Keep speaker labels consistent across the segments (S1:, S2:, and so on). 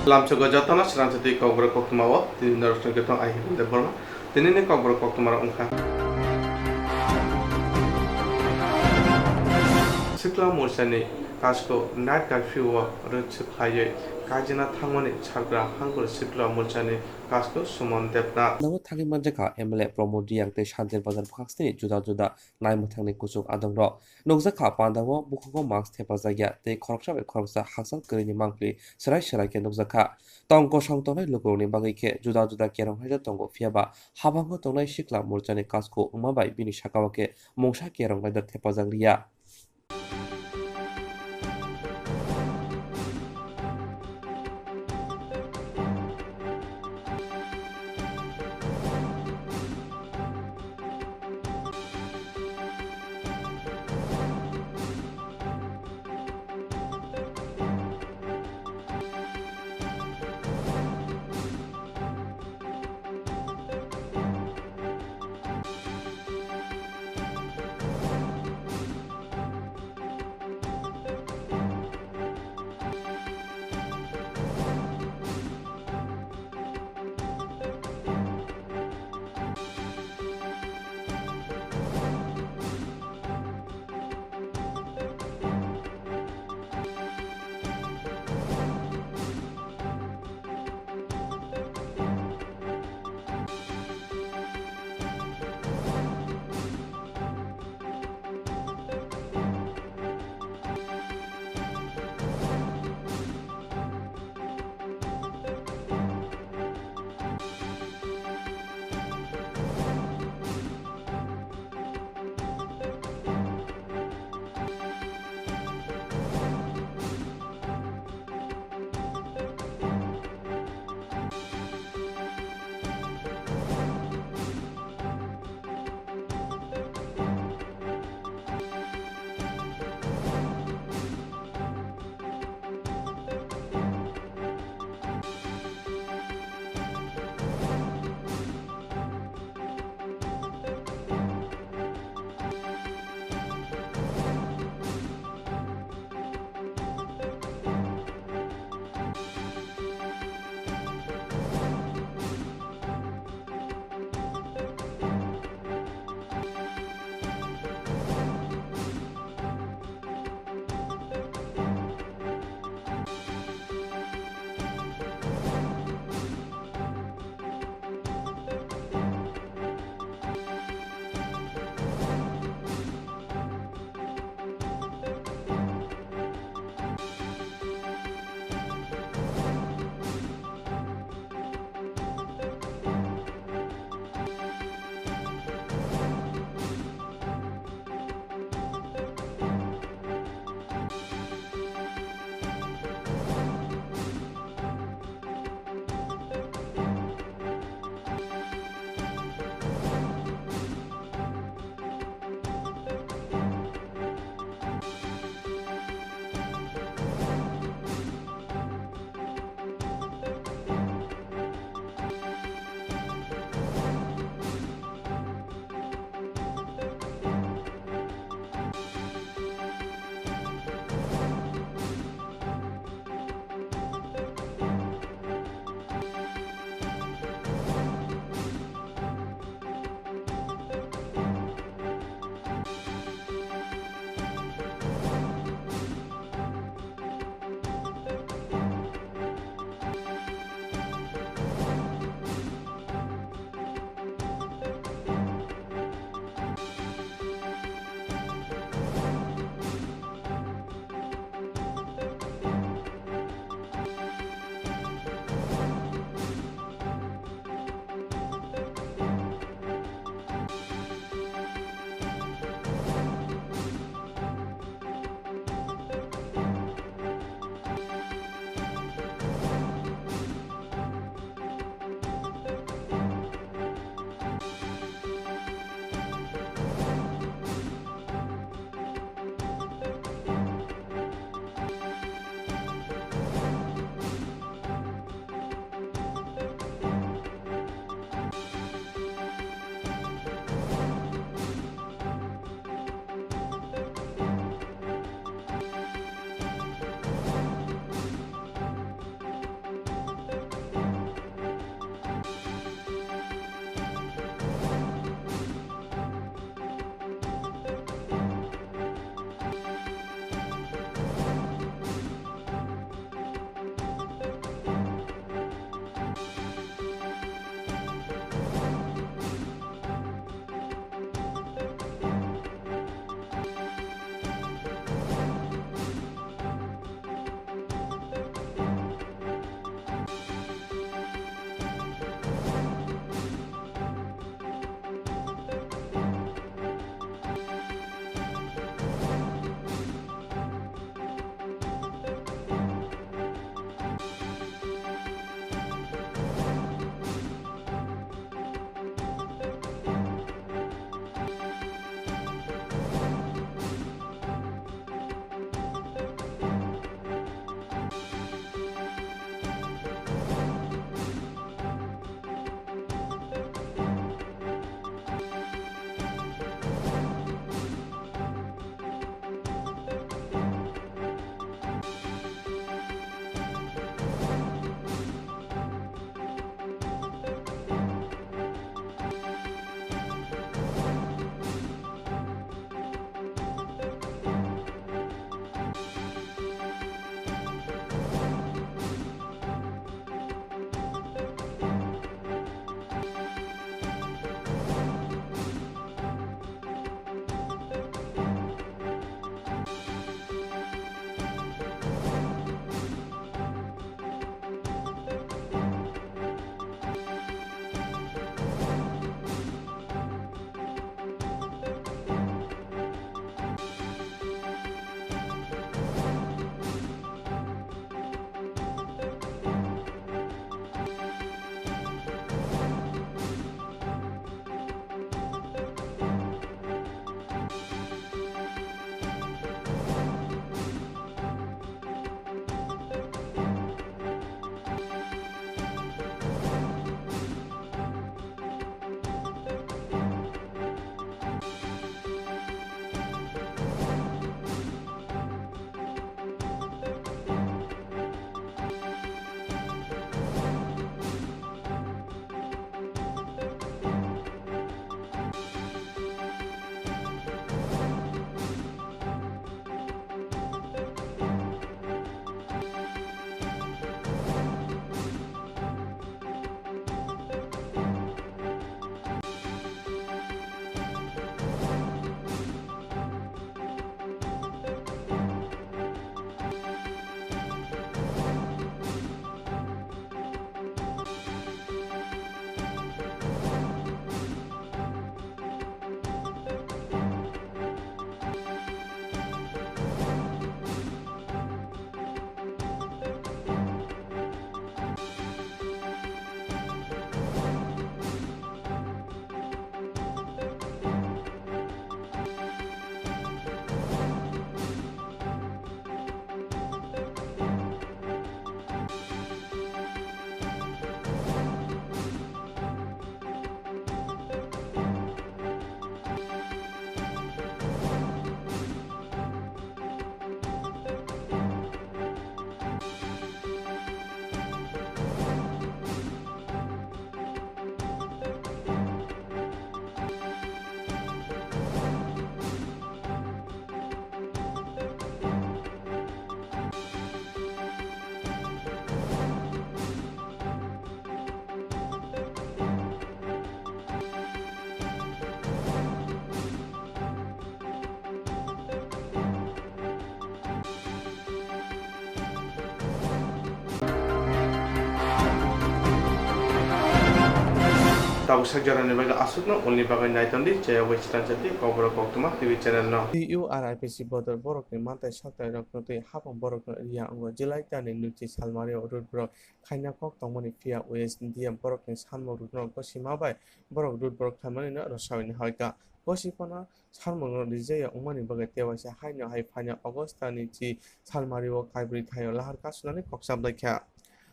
S1: Lamcho Gajatana, Sranjati Kogro Kokmawa, the Nurse Gaton, I hit the Burma, the Nini Kogro Kokmara Unka. Sikla Mursani, Kasko, Night Curfew, Rich Haye, Kajina Tamani, Chagra, Hangul Sikla Mursani, Kasko, Sumon Depna.
S2: Namun thangin manjaka MLA promote yang te shantir bazar phakste juda juda nai muthangni kusuk adongro noksa kha pandawo bukhogo marks the bazagya te khoroksa be khoroksa haksal krini mangpli serai serai ke noksa kha tongko songtonai lugoni bangai ke juda juda kerong haja tongo fiaba habango tongnai sikla morchani kasko umabai bini sakawake mongsa kerong baida thepajangriya
S1: tabu sakjarani bagai asukno only bagai naitondi jaya western jati kobra koktuma TV channel no
S3: TURIPC bodor borokni mantai saktai roknotui hapang borokno ria ongo July tani nuchi salmario rutbrok khaina kok tongmani fia OSDM borokni sanmo rutno kosimabai borok rutbrok thamani no rosawini hoika kosipana salmongno rijaya ongmani bagai tewasa haino hai phaina Augustani chi salmario kaibri thayo lahar kasunani koksablakha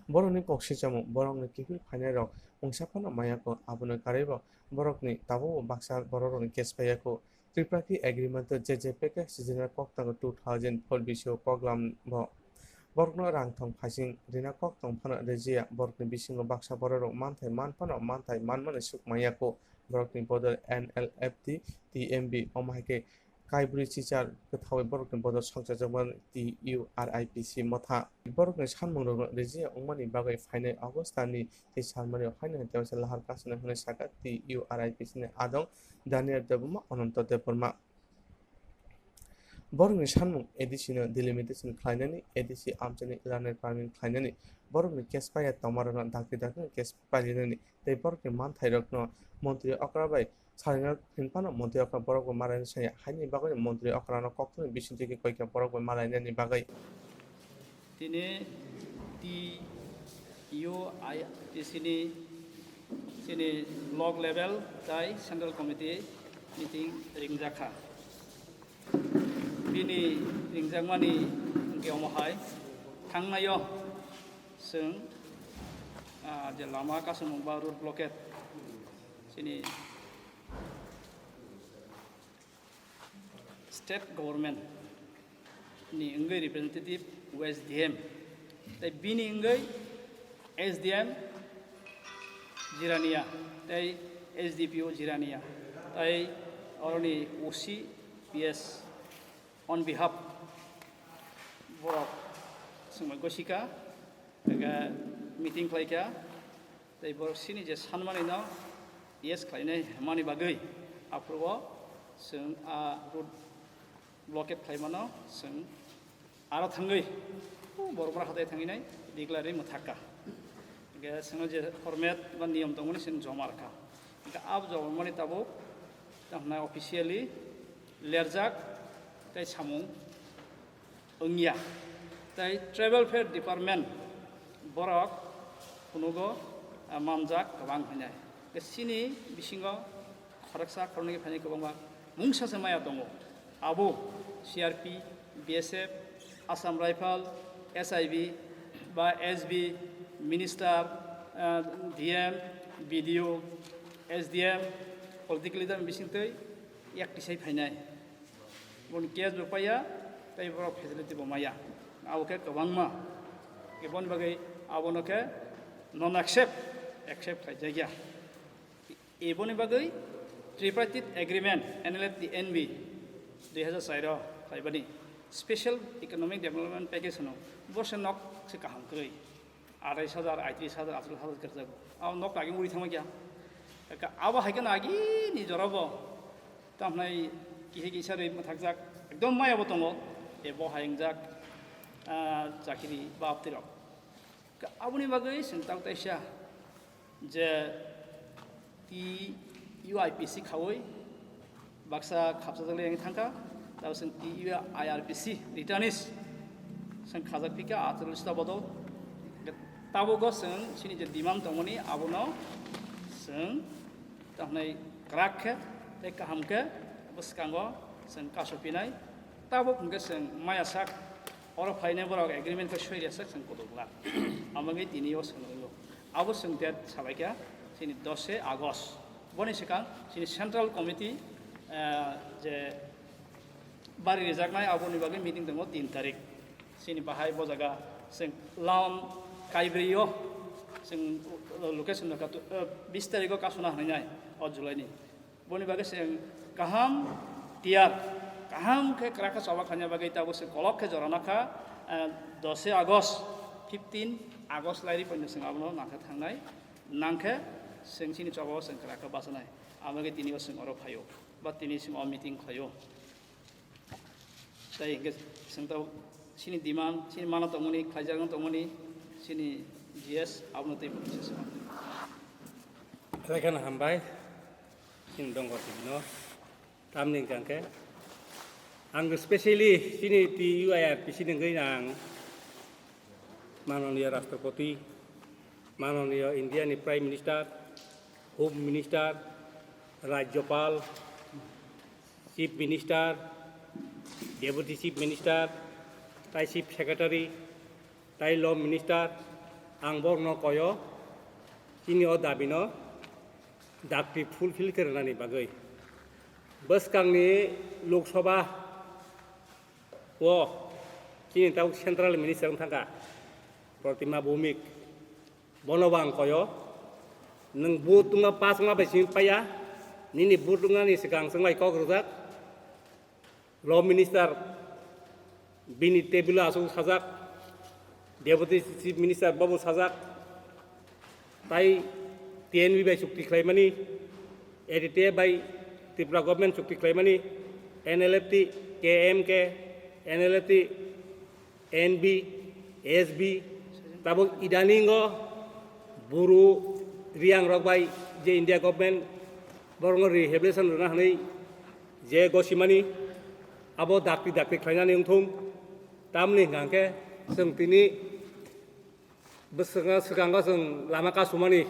S3: borokni koksijamo borokni kifil phainai rok ongsaphano mayako abono karebo borokni tabo baksa borokni kespayako Tripartite Agreement JJPK Seasonal Koktango 2004 Bisio Program Bo Borgno Rangtong Phasing Rina Koktong Phana Rejia Borgni Bisingo Baksa Bororo Manthai Manphano Manthai Manmane Sukmayako Borgni Bodor NLFT TMB Omahike Kaibri Chichar Kethawi Borgni Bodor Songchajaman TURIPC Motha Borgni Sanmong Rejia Ongmani Bagai Fainai Augustani Salmani Fainai Tewasa Lahar Kasana Hune Saka TURIPC ne Adong Daniel Debuma Ononto Deporma Borgni Sanmung Edisino Delimitation Kleinani Edisi Amchani Ilaner Farming Kleinani Borgni Kespaya Tomarana Daki Kespalinani they Borgni Manthai Rokno Montri Okrabai Sarina Pinpano Monte Okra Borgo Maran Saya Hani Bagai Montri Okrano Kokton Bishintiki Koika Borgo Maranani Bagai
S4: Tini TURIPC sini block level tai central committee meeting ringjaka bini ringjangmani geomahai thangnayo sing je lama kasumung ba road blockade sini state government ni engai representative USDM tai bini engai SDM Jirania, tai SDPO Jirania, tai oroni OC PS on behalf borok sumai gosika, aga meeting klaika, tai borok sini je sanmani na yes klainai mani bagai, approvo sung road blockade klaimano sung aro thangai, borok mara hatai thanginai declare muthaka. Sengaja je format dan niam tongoni sen jomar ka. Ika ab jomar tabo, tamna officially lerjak, tai samung, ungya, tai travel fair department, borok, punugo, mamjak, kabang hanya. Kesini bisingo, kharaksa kornegi phani kabangma, mungsa semaya tongo. Abo CRP, BSF, Assam Rifle, SIB, ba SB. Minister, DM, BDO, SDM, political leader bisingtei yak tisai phainai bon kes bapaya tai boro facility bomaya auke kabangma ke bon bagai abonoke non accept khaijaya eboni bagai tripartite agreement NLFT NB 2004 khaibani special economic development package no borsenok se kaham krei 2,000, 30,000, 40,000 kerja. Aw nok lagi muri thama kya? Awa hakan lagi ni jorabo. Tamnai kihi sari mathakjak. Ekdom maya botongo. Ebo haingjak jakiri bab tirok. Abuni bagai sentau taisha. Je TUIPC khawoi. Baksa khapsa jale yang thangka. Tahu sen TUIRPC returnees. Sen khajak pika atul sta bodol. Tabo go seng sini je dimam tongoni abono seng tahnai krak te kaham ke buskango seng kasopinai tabo kungke seng maya sak oro phaine borok agreement ko shoiria sak seng kodogla amangi tinio seng lo abo seng det sabaika sini 10 August boni sekang sini central committee je bari rejaknai aboni bagi meeting dongo 3 tarik sini bahai bojaga seng lawn Kaibrio, sing location nak tu 20 tarik ko kasuna hanai o Julai ni. Boni bagai sing kaham tiar, kaham ke keraka sawak hanya bagai tahu sing kolok ke jorana ka 10 Agos, 15 Agos lagi pun sing abono nangkat hanai, nangke sing sini coba sing keraka basanai. Amage tini sing oro payo, bat tini sing o meeting payo. Tapi sing tahu sini dimam, sini mana tomoni, kajian tomoni. Sini GS abno tei proses
S5: Rekan hambai indong ko tibino tamning kangke ang especially sini ti UIR sini ngai nang Manoniya Rashtrapati Manoniya India ni Prime Minister Home Minister Rajyapal Chief Minister Deputy Chief Minister tai Chief Secretary tai Law Minister ang borno koyo sini o dabino दाक्ति fulfil करनानै बागै बसकांनि लोकसभा ओ किनि ताव central minister थांगा प्रतिमा भौमिक बनवां कयो नों बुतुंगा पासंगा बायसिं पाया निनि बुतुंगा नि सिगां संगाय कग्रजाक ल मिनिस्टार बिनि टेबुल आसु साजाक डेपुटी चीफ मिनिस्टार बाबु साजाक ताई TNB by Sukti Klaimani, edited by Tripura government Sukti Klaimani, NLFT, KMK, NLFT, NB, SB, Tabuk Idaningo, Buru, Riang Rock by J India government, Borong Rehabilitation Runahani, J Goshimani, Abo Dakti Klaimani Tung, Tamli Ganke, Sungtini, Besangas and Lamaka Sumani.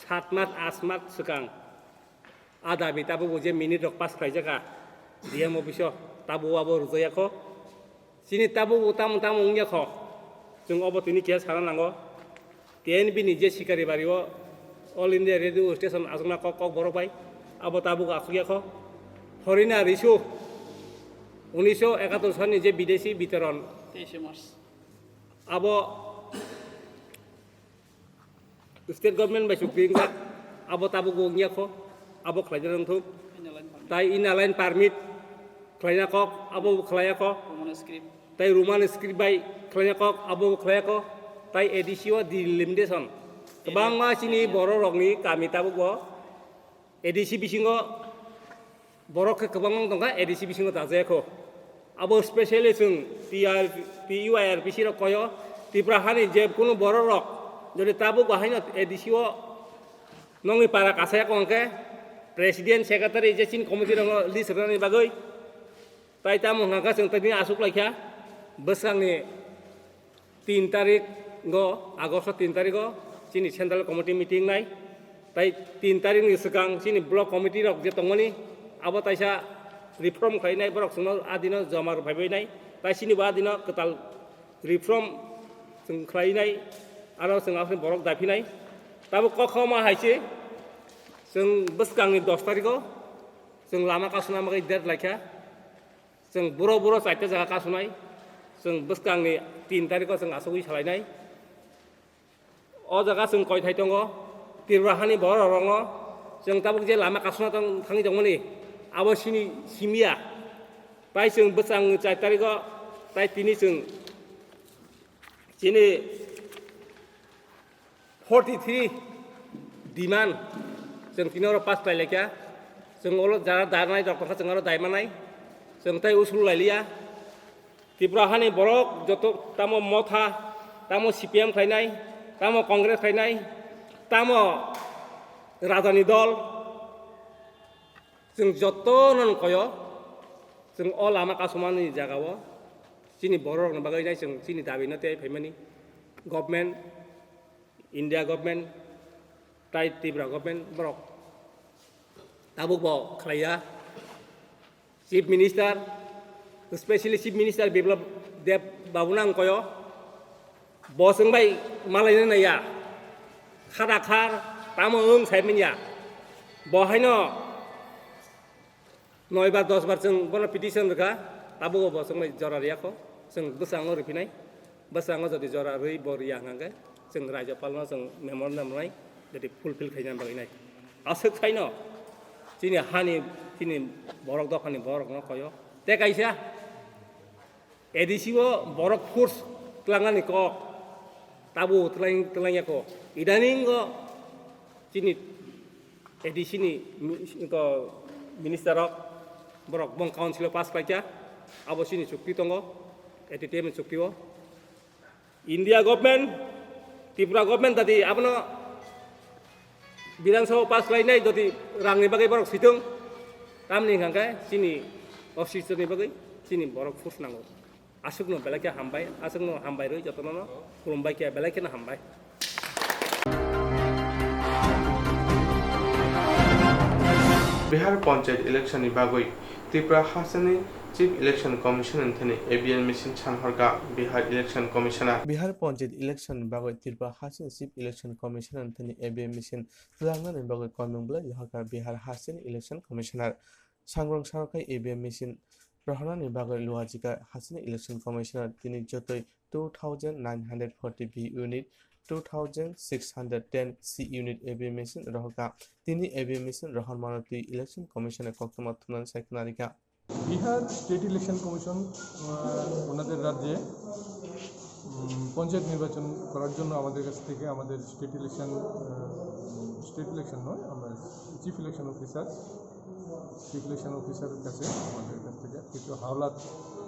S5: Satmat asmat sekang ada bi tabu je minit rok pas khai jaka dia mo biso tabu abo ruzaya ko sini tabu utam ungya ko jung obo tini kia saran nango TNB nije sikari bariwo All India Radio Station asuna kok borok bai abo tabu asuya ko horina risu 1971 সালে যে বিদেশি বিতরণ
S4: 23 March
S5: abo State government by Supreme Court, abo tabu gongnya ko, abo kelajaan untuk, tai inaline permit, kelajaan kok, abo kelajaan kok, tai rumah script by kelajaan kok, abo kelajaan kok, tai edisi wa di limitation. Kebang mas ini borok ni kami tabu ko, edisi bisingo, borok ke kebang tongka edisi bisingo tak saya ko, abo spesialis yang TUIR bisiro koyo, tiprahani je kuno borok. Jadi tabu bahaya edisio nongi para kasaya kongke presiden sekretari jesin komite nong list rani bagai tai tamu ngangka sing tadi asuk lagi ya besang ni 3 tarik go Agustus 3 tarik go sini central committee meeting nai tai 3 tarik ni segang sini block committee rok je tongoni abo taisa reform khai nai borok sungno adino jamar bhaibai nai tai sini ba adino ketal reform sung khai nai Aro sing afin borok dafinai, tabu kok ma haisi, sing beskang ni 10 tariko, sing lama kasuna makai dead laikya, sing buro saite jaga kasunai, sing beskang ni 3 tariko sing asui salai nai, o jaga sing koi thai tongo, tirahani boro rongo, sing tabu je lama kasuna tong thangi jongoni, abo sini simia, pai sing beskang 4 tariko, pai tini sing sini 43 demand sing tinoro pas play lekya sing olo jara darnai doktor sing olo daimanai sing tai usul lailia tibrahani borok joto tamo motha tamo CPM khainai tamo Congress khainai tamo rajani dol sing joto non koyo sing ol ama kasumani jagawo sini borok na bagai nai sing sini dabina te phaimani government India government, tai Tripura government borok, tabuk bo kelaya, chief minister, especially chief minister Biplab Deb Babunang koyo, boseng bay malay na ya, khadakar, tamo saya menya, bohay no, 9 bar 10 bar seng bono petition reka, tabuk bo boseng bay jora riak ko, seng besango ripinai, besango jadi jora ri boriang angke. Sing raja palno sing memorandum nai jadi fulfill kainan bagai nai asuk kaino sini hani sini borok dok hani borok no koyo te kaisa edisi wo borok kurs telangan ko tabu telangnya ko idaning ko sini edisi ni ko minister borok bong council pas kaca abo sini sukti tongo entertainment sukti wo India government Tripura government tadi apa no বিধানসভা pass খাইনাय যদি রাংनि बागै बरक सिथों तामनि हांखाय चिनि अफिसरनि बागै चिनि बरक फुस नांगौ आसुकनो बेलाके हामबाय आसुकनो हामबाय रय जतननो खुलुमबाय के बेलाकेनो हामबाय
S1: बिहार पंचायत इलेक्शन बागै त्रिपुरा हासनी चीफ इलेक्शन कमिशन थने एबीएन मिशन छानहरगा Bihar election commissioner
S3: Bihar panchayat election बागै त्रिपुरा हासिन चीफ इलेक्शन कमिशनर थने एबीएन मिशन तुलांगनानि बागै कमेंबला यहाका बिहार हासिन इलेक्शन कमिशनर सांग्रां सारखाय एबीएन मिशन प्रहरानि बागै लुआजिका हासिन इलेक्शन कमिशनर तिनि जतै 2940 B unit 2610 C unit ABM mission রহকা তিনি ABM mission রহন মানতি ইলেকশন কমিশনের কক্তমত থুনান সাইকনারিকা
S6: বিহার স্টেট ইলেকশন কমিশন ওনাদের রাজ্যে পঞ্চায়েত নির্বাচন করার জন্য আমাদের কাছ থেকে আমাদের স্টেট ইলেকশন নয় আমরা চিফ ইলেকশন অফিসারের কাছে আমাদের কাছ থেকে কিছু হাওলাত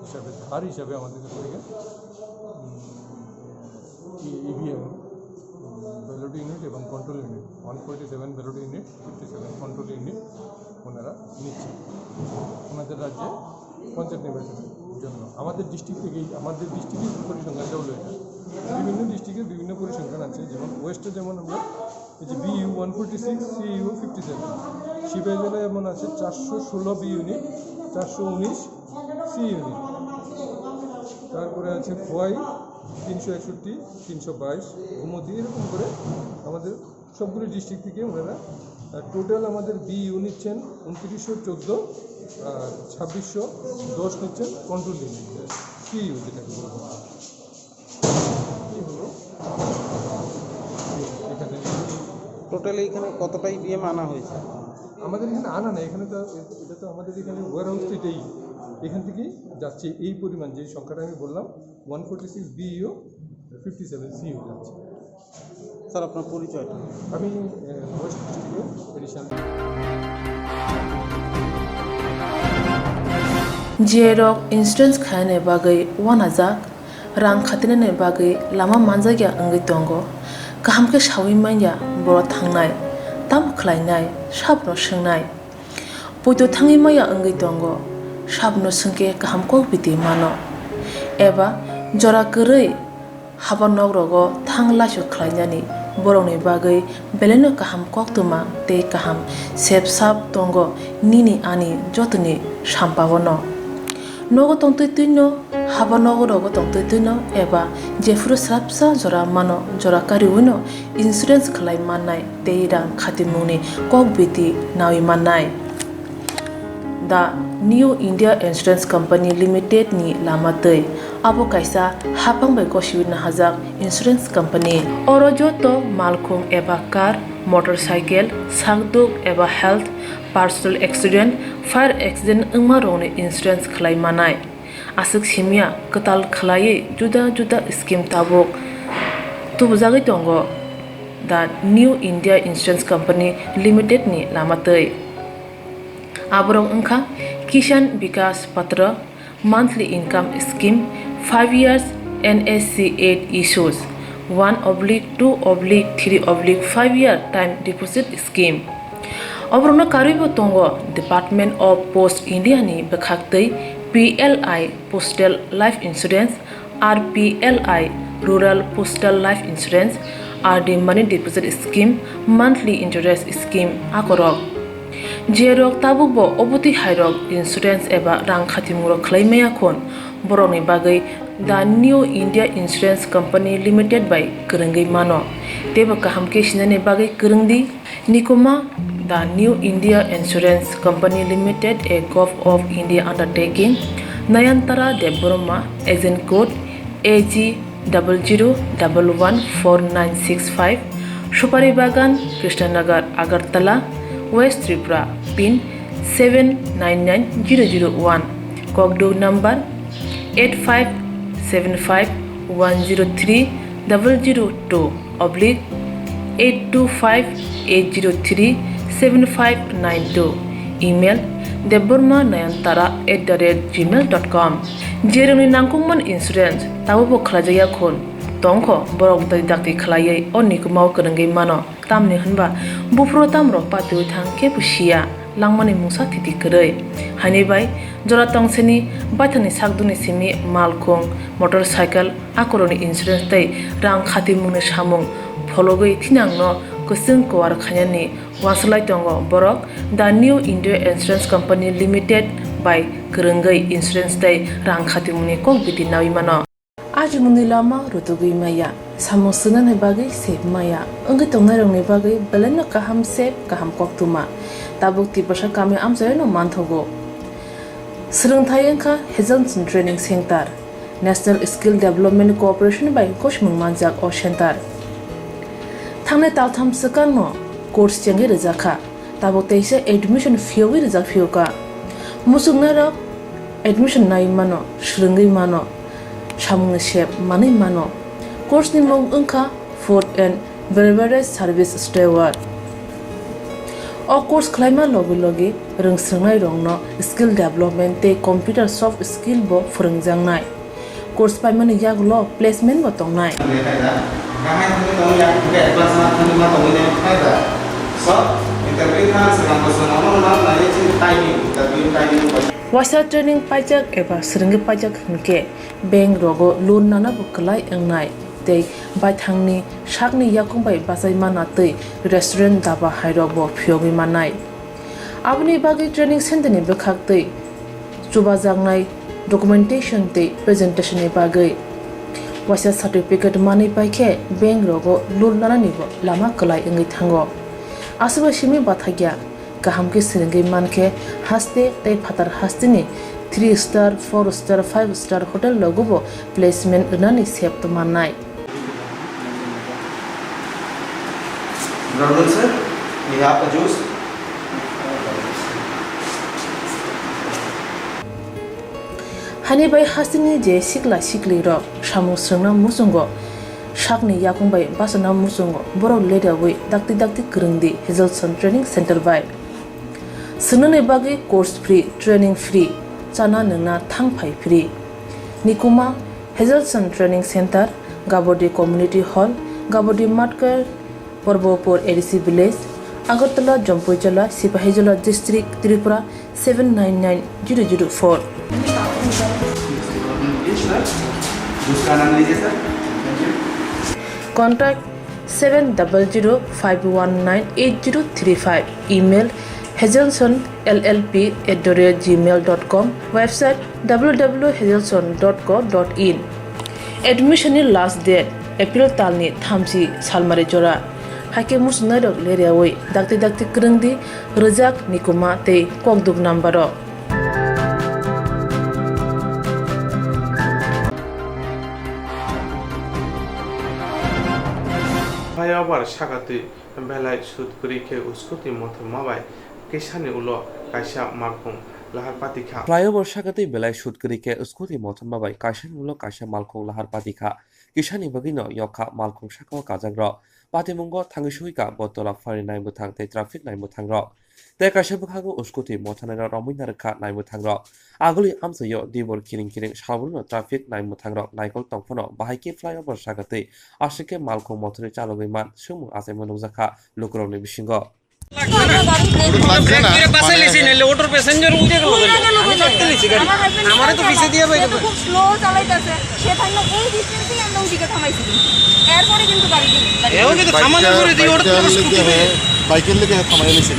S6: হিসাবে ধার হিসাবে আমাদের কাছ থেকে ইভিএম ব্যালট ইউনিট এবং control unit 147 ballot unit 57 control unit ওনারা নিচ্ছেন ওনাদের রাজ্যে পঞ্চায়েত নির্বাচনের জন্য আমাদের ডিস্ট্রিক্ট থেকেই আমাদের ডিস্ট্রিক্টের পরিসংখ্যানটা হলো এটা বিভিন্ন ডিস্ট্রিক্টের বিভিন্ন পরিসংখ্যান আছে যেমন ওয়েস্টে যেমন আমরা এই যে BU 146 CU 57 শিবাই জেলায় এমন আছে 416 বি ইউনিট 419 সি ইউনিট তারপরে আছে খোয়াই 361 322 ঘুমতি এরকম করে আমাদের সবগুলো ডিস্ট্রিক্ট থেকে ওনারা টোটাল আমাদের বি ইউনিট নিচ্ছেন 2914 আর 2610 নিচ্ছেন কন্ট্রোল ইউনিট সি ইউ যেটাকে বলবো এই হলো এখানে
S7: টোটালি এখানে কতটা ইভিএম আনা হয়েছে
S6: আমাদের এখানে আনা না এখানে তো এটা তো আমাদের এখানে ওয়ার হাউস এটাই এখান থেকেই যাচ্ছে এই পরিমাণ যে সংখ্যাটা আমি বললাম 146 বিইও 57 সিইও যাচ্ছে
S7: স্যার আপনার পরিচয়টা
S6: আমি ওয়েস্ট ডিস্ট্রিক্টের এডিশনাল
S8: जेरक इंश्योरेंस खाने बागै वानाजाक रां खातिने बागै लामा मानजागिया अंगै दंगो गाहामके सावै माइया बर' थांनाय ताम खलायनाय साबनो सोंनाय बयदो थाङै माइया अंगै दंगो साबनो सोंके गाहामको बिदि मानो एबा जरा गोरै हाबा नगरगो थां लासो खलायनानै बर'नि बागै बेलेनो गाहाम कक्तुमा ते गाहाम सेब साब दंगो निनि आनि जतनि साम्पावनो नगो तंतै तुइनो हाबा नगरगो तंतै तुइनो एबा जेफुर स्राबसा जरा मानो जरा कारिउनो इन्सुरेन्स खलाय माननाय ते रां खाति मुंनि कक बिदि नावि माननाय दा new India insurance company limited नि लामातै आबो कायसा हापांबाय गसिबिना हाजाक इंश्योरेंस कंपनी अरजो तो मालखुं एबा कार मोटरसाइकेल सागदुक एबा health personal accident fire accident अंगमा रंनि इंश्योरेंस खलाय मानाय आसुक सिमिया कताल खलायै जुदा जुदा स्कीम ताबुक तुबुजागै दंगो दा new India insurance company limited नि लामातै आबरं अंखा किसान विकास पत्र monthly income scheme 5 years NSC 8 issues 1/2/3/5 year time deposit scheme अब्रनो कारिबो तंगो डिपार्टमेंट ऑफ पोस्ट इंडिया नि बखाक्तै PLI postal life insurance RPLI rural postal life insurance RD money deposit scheme monthly interest scheme आकरक जेरक ताबुकबो अबति हायरक इंश्योरेंस एबा रां खातिमुरो खलायमाया खन बर'नि बागै दा new India insurance company limited बाय गोरोंगै मानो तेबो गाहामके सिनानि बागै गोरोंदि निकोमा दा new India insurance company limited a gov of India undertaking Nayantara Debbarma agent code AG00114965 Supari Bagan Krishnanagar Agartala west Tripura pin 799001 ककदो नंबर 85751002/8258037592 email debbormanayantara@gmail.com जेरंनि नांगौमोन इंश्योरेंस ताबो खलाजाया खन tongkho borok dai dakti khlaiye on nikumau kanangai mano tamni hanba bufro tamro patu thang ke pusia langmani mungsa thiti krei hani bai jora tongseni baithani sakduni simi malkhong motorcycle akoroni insurance dai rang khati mungni samung phologoi thinangno kusung kwar khanyani waslai tongo borok the new India Insurance Company Limited by Kerengai Insurance dai rang khati mungni kok biti nawi mano आज मुनि लामा रुतुगै माया सामोसना ने बागै सेब माया अंग तंगना रंगनि बागै बलन काहाम सेब काहाम कक्तुमा Tabuk तिबसा कामे आमजय न मानथगो सोलोंथायखा हेजनसन training centre national skill development cooperation बाय कोशमुं मानजाक अ सेंटर थांने तालथाम सकांग कोर्स चंगे रजाखा ताबुक तैसे एडमिशन फियोगै रजाक फियोका मुसुगना एडमिशन नाय मानो श्रृंगै मानो Samung shep mani mano course ni mong unka food and beverage service steward o course claima logi rungsrangnai rongno skill development te computer soft skill bo phurungjangnai course paimani yaglo placement bo tongnai Wasa training pajak eba seringi pajak hingke bank rogo loan nana bukalai engnai tei baithangni sakni yakung bai basai mana tei restaurant daba hairok bo phiogi manai abni bagi training center ni bekhak tei chubajangnai documentation tei presentation ni bagai wasa certificate mani paikhe bank rogo loan nana ni bo lama kalai engai thango asba shimi bathagya kaham ke seringi manke haste tei phatar hastini 3 star 4 star 5 star hotel logobo placement unani sep to manai
S9: Brother sir, we have a juice.
S8: hani bai hastini je sikli ro samu srna musungo sakni yakung bai basana musungo borok leda wi dakti krungdi Hazelson Training Center bai Sunane bagi course free, training free, chana nana thangpai free. Nikuma Hazelson Training Center, Gabodi Community Hall, Gabodi Matkar, Porbopur ADC Village, Agartala, Jampuijala, Sipahijala District, Tripura 799004. Contact 700-519-8035. Email hazelsonllp@gmail.com. Website www.hazelson.co.in. Admission last date April talni thamsi salmari jora. Hake musnadok leriawai dakti krungdi rejak nikuma tei kokduk nambaro.
S1: Abar sakati belai sudkuri ke uskuti motor mabai kisani ulo kaisa malkung lahar patikha
S2: flyover sakati belai sudkuri ke uskuti motor mabai kaisani ulo kaisa malkung lahar patikha kisani bagino yokha malkung sakao kajagro patimungo thangishuika botola fari nai buthang te traffic nai buthangro te kaisa bukhago uskuti motanara romina rakha nai buthangro aguli amsayo dibor kiring sabuno traffic nai buthangro naikol tongphono bahaiki flyover sakati ashike malkung motori chalogai man sumu ase monojaka lokroni bisingo
S5: ওটোর passenger উঠে গেল আমি কাটতে লিছি গাড়ি আমারে তো পিছে দিয়ে বাইরে
S10: খুব স্লো চালাইতাছে সে থাকলে এই ডিসটেন্সেই আমরা ওদিকে থামাইছি এরপরে কিন্তু গাড়ি
S5: এও কিন্তু থামানো করে দিই ওটা তো স্কুটি
S9: বাইকের লেগে থামাই লিছি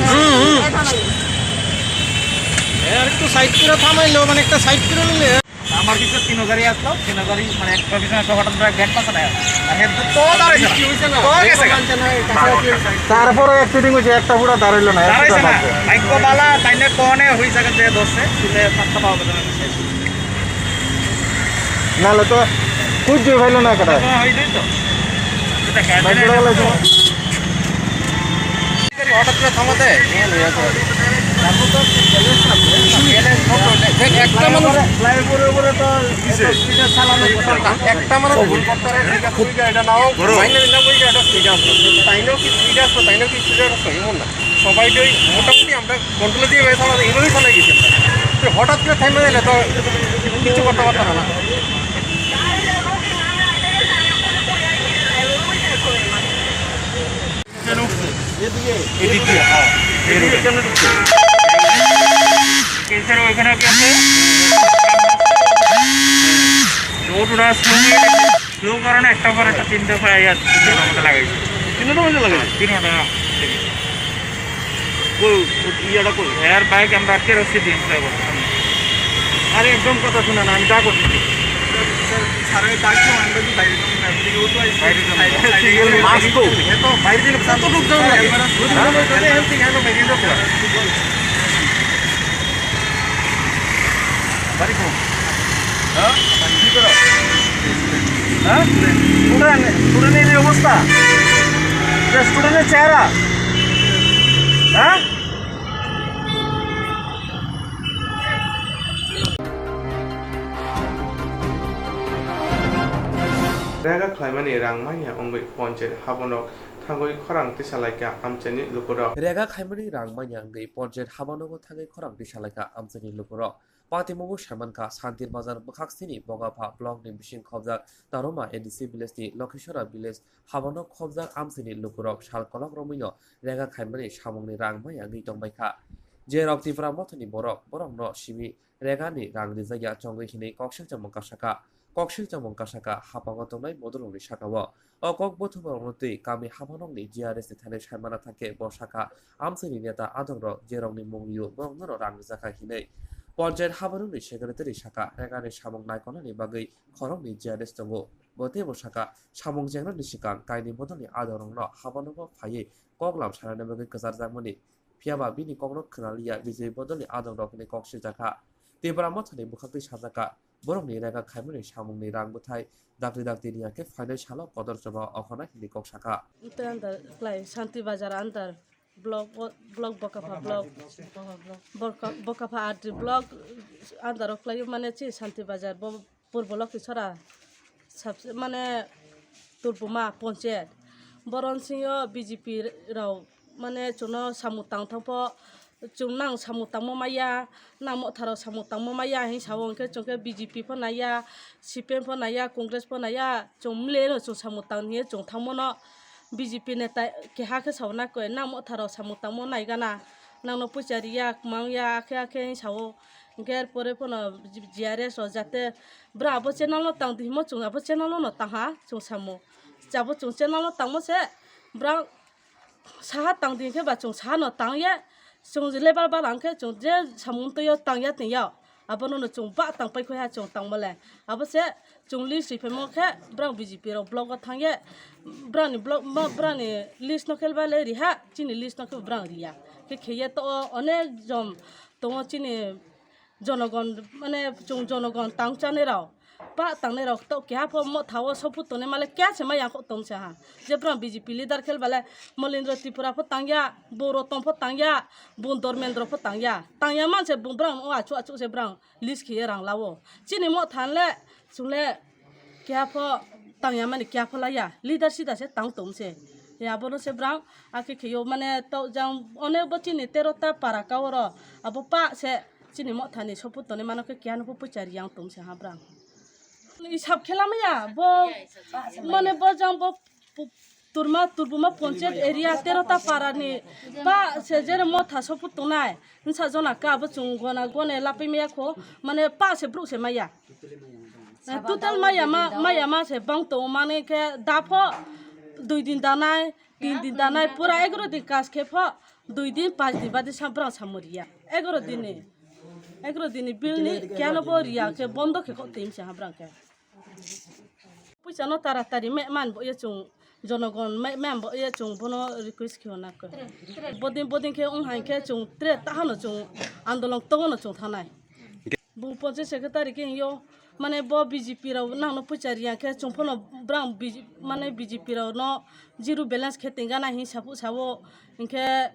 S5: আর একটু সাইড করে থামাইলো মানে একটা সাইড করে নিলে আমার পিছে তিন গাড়ি আসলো তিন গাড়ি মানে এক প্রফেশনাল একটা হঠাৎ ব্রেক গেট পাশে না আগে তো দাঁড়াইছে না তো গেছে
S7: তারপরে অ্যাক্সিডেন্ট হয়েছে একটা পুরো দাঁড়াইলো না
S5: দাঁড়াইছে না বাইক বালা তাইনে কোনে হই জায়গা যে দছে তুলে পাঁচটা পাওয়া গেল
S7: নালে তো খুঁজে ভাইলো না কাটা
S5: হই নাই তো এটা ক্যামেরা লাগলো হঠাৎ করে থামাতে তারপর তো একটা মানুষ ফ্লাইওভারের উপরে তো স্পিডে চালানো একটা মানুষ ভুল করতে পারে এটা নাও মাইনে দিলাম ওই এটা স্পিড আসলো তাইনেও কি স্পিড আসলো তাইনেও কি স্পিড আসলো এমন না সবাই তো মোটামুটি আমরা কন্ট্রোলে দিয়ে চালাতে এভাবেই চালাই গেছি আমরা হঠাৎ করে থামে দিলে তো কিছু করতে পারতাম না এদিক দিয়ে হ্যাঁ এছাড়া ওইখানে কি আছে রোডটা স্লো কারণে একটা পর একটা তিনটা মধ্যে লাগাইছে তিনটা মধ্যে লাগাইছে তিনটা ইয়াটা কই এর বাইক আমরা আটকে রাখছি দিন আরে একদম কথা শুনে না আমি যা করতেছি স্টুডেন্টের অবস্থা স্টুডেন্টের চেহারা হ্যাঁ
S1: Raga Climani Rangmania Ongui Ponche Habonok Tangoi Korang Tisalaika Amchani Lukuro.
S2: Rega Kaimani Rangmanyang the Ponjet Habanogo Tangi Korang Dishalaka Amsani Lukuro. Patimogo Shamanka Santir Bazar Bakaxini Bogapa Blog Nimbishin Kobza Taroma EDC Bilesti Lokishora Biles Habano Kobza Amsani Lukuro Shalkolok Romino Rega Kaimani Shamoni Rangmaya Nitong Baika. Jerok Tivra Motoni Borok Borong no Shimi Regani Rang Dizaya Chongwikini Koksha Mokashaka. Kokshil jamong kasaka hapangotonai modulong ni shakawa. Okok botumonoti kami hapanongni GRS thane shaimana thake boshaka amsini neta adongro jerong ni mongyu bongnoro rang zaka hinei. Ponjet habanungni secretary shaka regane samong naikonani bagai khorongni GRS tongo. Bote boshaka samong jengno ni sikang kaini modolni adorongno habanongo phaye koklam sarane bagai kasar jamoni. Piaba bini kokno khnalia bijay bodolni adongro kini kokshil jaka. Tebra mothani bukhakti sajaka Boromni Raga Kaimani Shamuni Rangbutai, Dakti Niake, Financial Kodor Java Okona Hindikok Shaka.
S11: Under like Santi Bajar under blog Bokapa blog Bokapa art blog under Oklay Manachi Santi Bajar Burbolok Sora Mane Turbuma Ponche Boron Senior BGP Row Mane Chuno Samutang Topo. Nang samutang maya namo tharo samutang maya hin sawong ke chongke BJP pho naya CPM pho naya Congress pho naya chomle ro chu samutang ni chong thangmono BJP neta ke ha ke sawna ko namo tharo samutang mo nai gana nangno puchariya mangya khe hin sawo ger pore pho no GRS o jate bravo channel no tang dimo chung abo channel no tang ha chung samo jabo chung channel no tang mo se bra sa tang din ke ba chung sa no tang ye Chung lebar barangke chung je samun to yo tang ya tin ya abono no chung ba tang pai ko ha chung tang mole abo se chung li si phemo khe brang BJP ro blog thang ye brani blog ma brani list no khel ba le ri ha chini list no ke brang ria ke kheye to one jom to chini jonogon mane chung jonogon tang chane rao ba tang ne rok to kya pho mo thawo sopu to ne male kya chema ya ko tom cha ha je brang BJP leader khel bale Molindra Tripura pho tangya boro tom pho tangya bundor mendro pho tangya man se brang o achu se brang list khiye rang lawo chini mo than le sule kya pho tangya mane kya pho la ya leader sida se tang tom se ya bono se brang akhe khiyo mane to jang one bo chini 13 ta para ka oro abo pa se chini mo thani sopu to ne manake kya no pho puchari yang tom se ha brang Isap Kelamaya, Bo Mane Bojang Bo Turbuma Ponchet area Terota Parani, Ba Sejer Mota Soputunai, Nsazona Cabo Chungona Gone Lapimiako, Mane Pass a Bruce Maya. Total Mayama se Banto Maneke Dapo, Duidin Danai, Pura Egro di Caskepo, Duidin Pasti Badi Sambra Samuria, Egro dini Bilni, Canaboria, ke Bondo ke Cotim Sahabranca. Puchano Taratari, man, Boyachung, Jonogon, member Yachung, Bono request Kionako. Bodin ke on Hankechung, Tahano Chung, and the long Tono Chung Hanai. Bupoche Secretary King Yo, Mane Bo BJP, Nano Pucharia, Chumpono Brown, Mane BJP, no, Jiru Balance Ketingana, his Sapu Savo, in Ke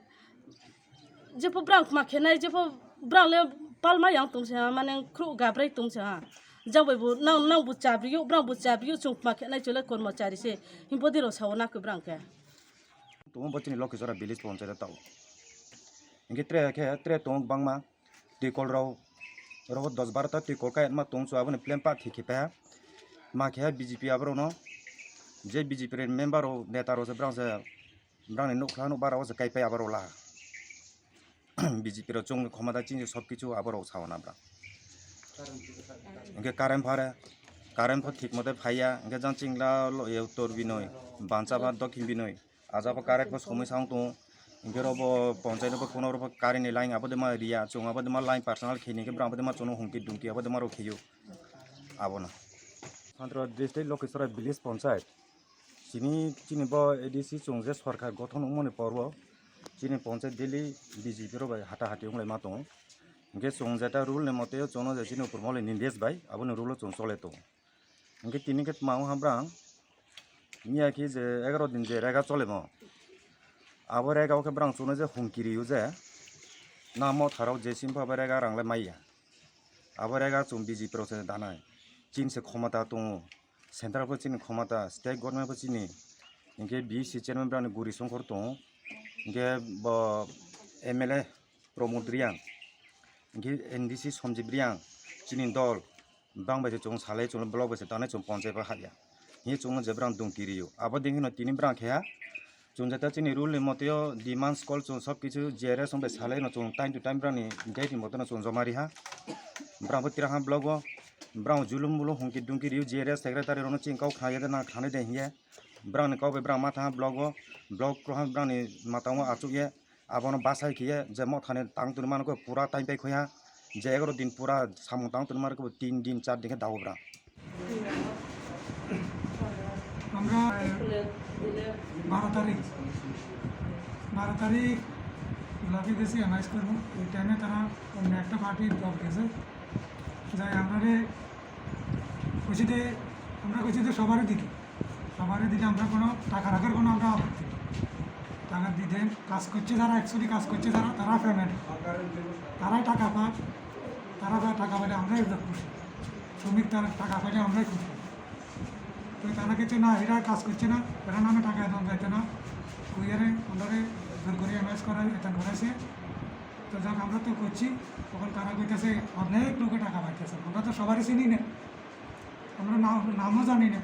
S11: Jepo Brank Makena, Jepo Brown Palma Yang Tumsa, Manan Crew Gabre Tumsa. Jabu now Buchabri, Brown Buchabri, Chunk Makena, Chula Cormachari, Impodiro Sawanaka Branca.
S12: To one button lock is a billis to the town. In get tre tong bangma, they call row dos barata, they call kite matung, so I want to plan part he keep her. Mark here BGP Abrono, JBGP member of Netaros Brown, ব্রাং নখলা নখ বারাও যে কাইপাই আবারও লা বিজেপির চং ক্ষমতা চিনি সব কিছু আবারও ছাওনা ব্রাং ইনকে কারেন্ট ঠিক মতো ফাইয়া ইনকে যান চিংলা উত্তর বিনয় বাঞ্চাবা দক্ষিণ বিনয় আজাবা কারেন্ট সময় সাং তো ইনকে রব পঞ্চায়েত কোনো রব কারেন্ট লাইন আবদে মা রিয়া চং আবদে মা লাইন পার্সোনাল খেয়ে নিকে ব্রাং আবদে মা চনো হুমকি দুমকি আবদে মা রখিও আবনা সান্ত্র ডিস্ট্রিক্ট লক্ষেশ্বর ভিলেজ পঞ্চায়েত চিনি এডিসি চংজে সরকার গঠন মনে পর্ব চিনি পঞ্চায়েত দিল্লি বিজেপি রবাই হাঁটাহাঁটি হলাই মা দं ইনকে চংজাটা রুল মতে চনো যে চিনি উপর মলে নির্দেশ বাই আবনো রুল চং চলে তো ইনকে তিনিকে মাও হাব্রাং মিয়া কি যে 11 দিন যে রেগা চলে ম আবার রেগাওকে ব্রাং চনো যে হুমকিরিও যে না ম থারাও যে সিম্পা রেগা রাंगलाय माइया আবার রেগা চং বিজেপি প্রসেস দানায় চীনসে ক্ষমতা দं सेंट्रल चिनी क्षमता स्टेट गवर्नमेंट चिनी इनके बीसी चेयरमैन ब्रांड गुरी संकर दं इनके एमएलए प्रमोद रियां इनके एनडीसी संजीव रियां चिनी दल बांबाइसे चों साले चों ब्लॉक बसे ताने चों पंचायत हाया ये चों जे ब्रांड दंकिरियो आबा दिनो तिनि ब्रांड खेया चों जाता चिनी रूल मतेयो डिमांड्स कॉल चों सब किछु जेरे संबे साले न चों टाइम टू टाइम ब्रांड डेट मते न चों जमारी हा ब्रांड तिरा हा ब्लॉक ब्रांड जुलुम बुलुम हुंकी दुंकी रिउ जेरे सेक्रेटारी रोनो चिंकाव खाये ना खाने दे हिए ब्रांड काव बे ब्रांड माथा ब्लॉक क्रोहा ब्रांड माताव आचुये आबनो बासाय खिए जे म थाने तांग तुरमान को पूरा टाइम पे खोया जे 11 दिन पूरा सामु तांग तुरमान को 3 दिन 4 दिन दाव ब्रा
S13: আমরা 12 তারিখ ব্লকে গেছি অ্যানাউন্স করবো ওই টাইমে তারা অন্য একটা পার্টি ব্লক গেছে যাই আমাদের কচিতে আমরা কচিতে সবারই দিকে আমরা কোনো টাকা রাখার কোনো আমরা আপত্তি টাকা দিতে কাজ করছে যারা অ্যাকচুয়ালি কাজ করছে তারা পেমেন্ট তারাই টাকা পায় টাকা পেলে আমরাই খুশি শ্রমিক তারা টাকা পেলে আমরাই খুশি তো তারা কিছু না এরা কাজ করছে না এরা নামে টাকা একদম যাইতে না কুইয়ারে আমরা জোর করে অ্যানাউন্স করা এটা করেছে তো যাক আমরা তো করছি তখন তারা কইতেছে অনেক লোকে টাকা পাইতেছে আমরা তো সবারই চিনি না আমরা নামও জানি না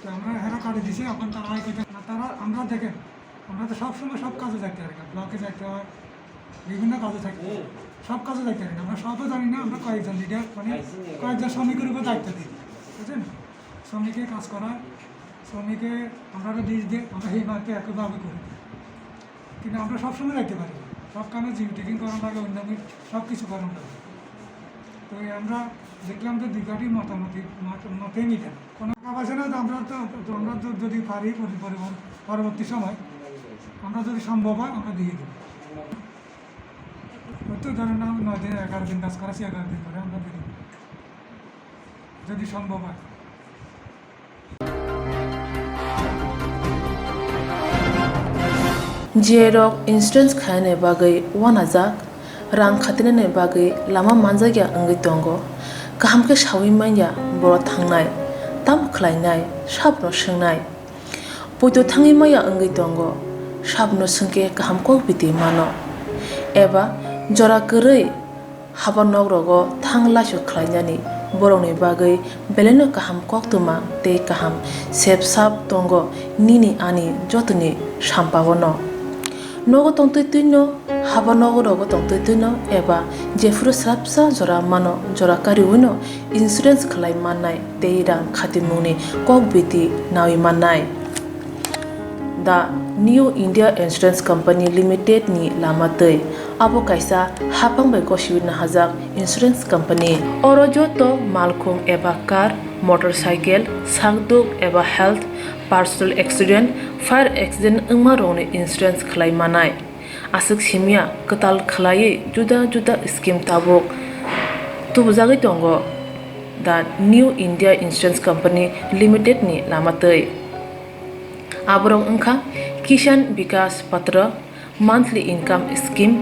S13: তো আমরা হেরা কাটে দিছি এখন তারা কইতে তারা আমরা দেখেন আমরা তো সবসময় সব কাজে যাইতে পারি না ব্লকে যাইতে হয় বিভিন্ন কাজে থাকতে সব কাজে যাইতে পারি না আমরা সবও জানি না আমরা কয়েকজন লিডার মানে কয়েকজন শ্রমিকের উপর দায়িত্ব দিই বুঝছেন শ্রমিকে কাজ করা শ্রমিকে আমরা লিস্ট দিয়ে আমরা এই মার্কে একইভাবে করি কিন্তু আমরা সবসময় যাইতে পারি না সব কামে জিম টেকিং করানো লাগে অন্যান্য সব কিছু করানো লাগে তো আমরা দেখলাম যে দুই পার্টির মতে নিতেন কোনো টাকা পয়সা না আমরা তো যদি পারি পরবর্তী সময় আমরা যদি সম্ভব হয় আমরা দিয়ে দেবো তো ধরেন না 9 দিন 11 দিন কাজ করাছি 11 দিন করে আমরা দিয়ে দেবো যদি সম্ভব হয়
S8: जेरक इंसुरेंस खाने बागै वानाजाक रां खातिने बागै लामा मानजागिया अंगै दंगो गाहामके सावै माइया बर' थांनाय ताम खलायनाय साबनो सोंनाय बयदो थाङै माइया अंगै दंगो साबनो सोंके गाहामको बिदि मानो एबा जरा गोरै हाबा नगरगो थां लासो खलायनानै बर'नि बागै बेलेनो गाहाम कक्तुमा ते गाहाम सेब साब दंगो निनि आनि जतनि साम्पावनो नगो तंतुनो हाबा नगरगो तंतुनो एबा जेफुर स्राबसा जरा मानो जरा कारिउनो इंसुरेंस खलाय माननाय ते रां खातिमुनि कक बिदि नावि माननाय दा new India insurance company limited नि लामातै आबो कायसा हापांबाय गसिबिना हाजाक इंसुरेंस कंपनी अरजतो मालखुं एबा कार मोटरसाइकेल सागदुक एबा health personal accident fire accident अंगमा रंनि इंसुरेंस खलाय मानाय आसक सिमिया कताल खलायै जुदा जुदा स्कीम ताबक तुबजागै दंगो दा new India insurance company limited नि लामातै आबरं अंखा किसान विकास पत्र monthly income scheme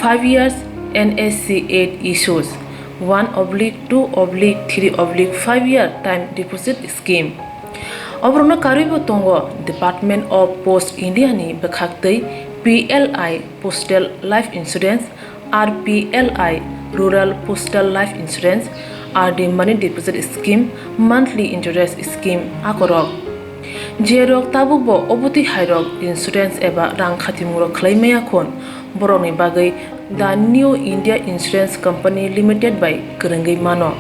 S8: 5 years NSC 8 issues 1/2/3/5 year time deposit scheme अब्रनो कारिबो दंगो डिपार्टमेंट ऑफ पोस्ट इंडिया नि बखाक्तै PLI postal life insurance RPLI rural postal life insurance RD money deposit scheme monthly interest scheme आकरक Jerok tabuk bo obuti hairok insurance eba rang khatimuro khlaimaya khon borok ni bagai the New India Insurance Company Limited by Kurungai Mano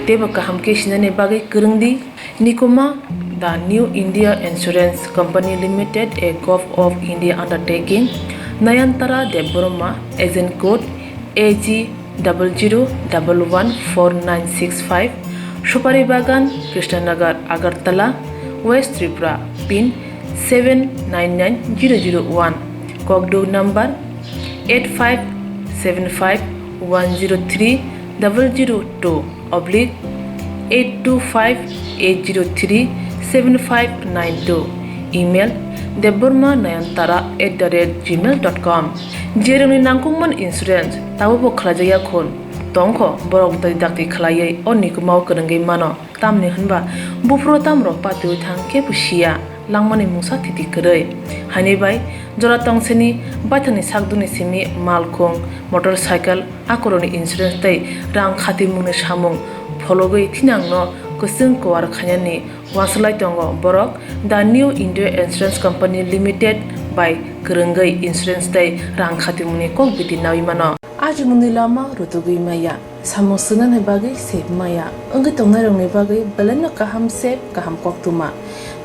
S8: teba kaham ke shinane bagai kurungdi Nikoma the New India Insurance Company Limited a Gulf of India undertaking Nayantara Deborma agent code AG 00114965 Shupari Bagan Krishnanagar Agartala West Tripura pin 799001 Kogdo number 85751002/825-803-7592 email debormanayantara@gmail.com jeroni nangkungman insurance tawo khlajaya khon tongkho borok dai dakti khlaiye onni kumau kurungai mano tamni hanba bufro tamro patu thangke pusia langmani mungsa thiti krei hani bai jora tongseni bathani sakduni simi malkhong motorcycle akoroni insurance tai rang khati mungni samung phologoi thinangno kusung kwar khanyani waslai tongo borok the New India Insurance Company Limited by Kurungai Insurance tai rang khati mungni kok biti nawi mano आज मुनि लामा रुतुगै माया सामो सुनाने बागै सेब माया अंगै तंनाय रंनि बागै Baleno काहाम सेब काहाम कक्तुमा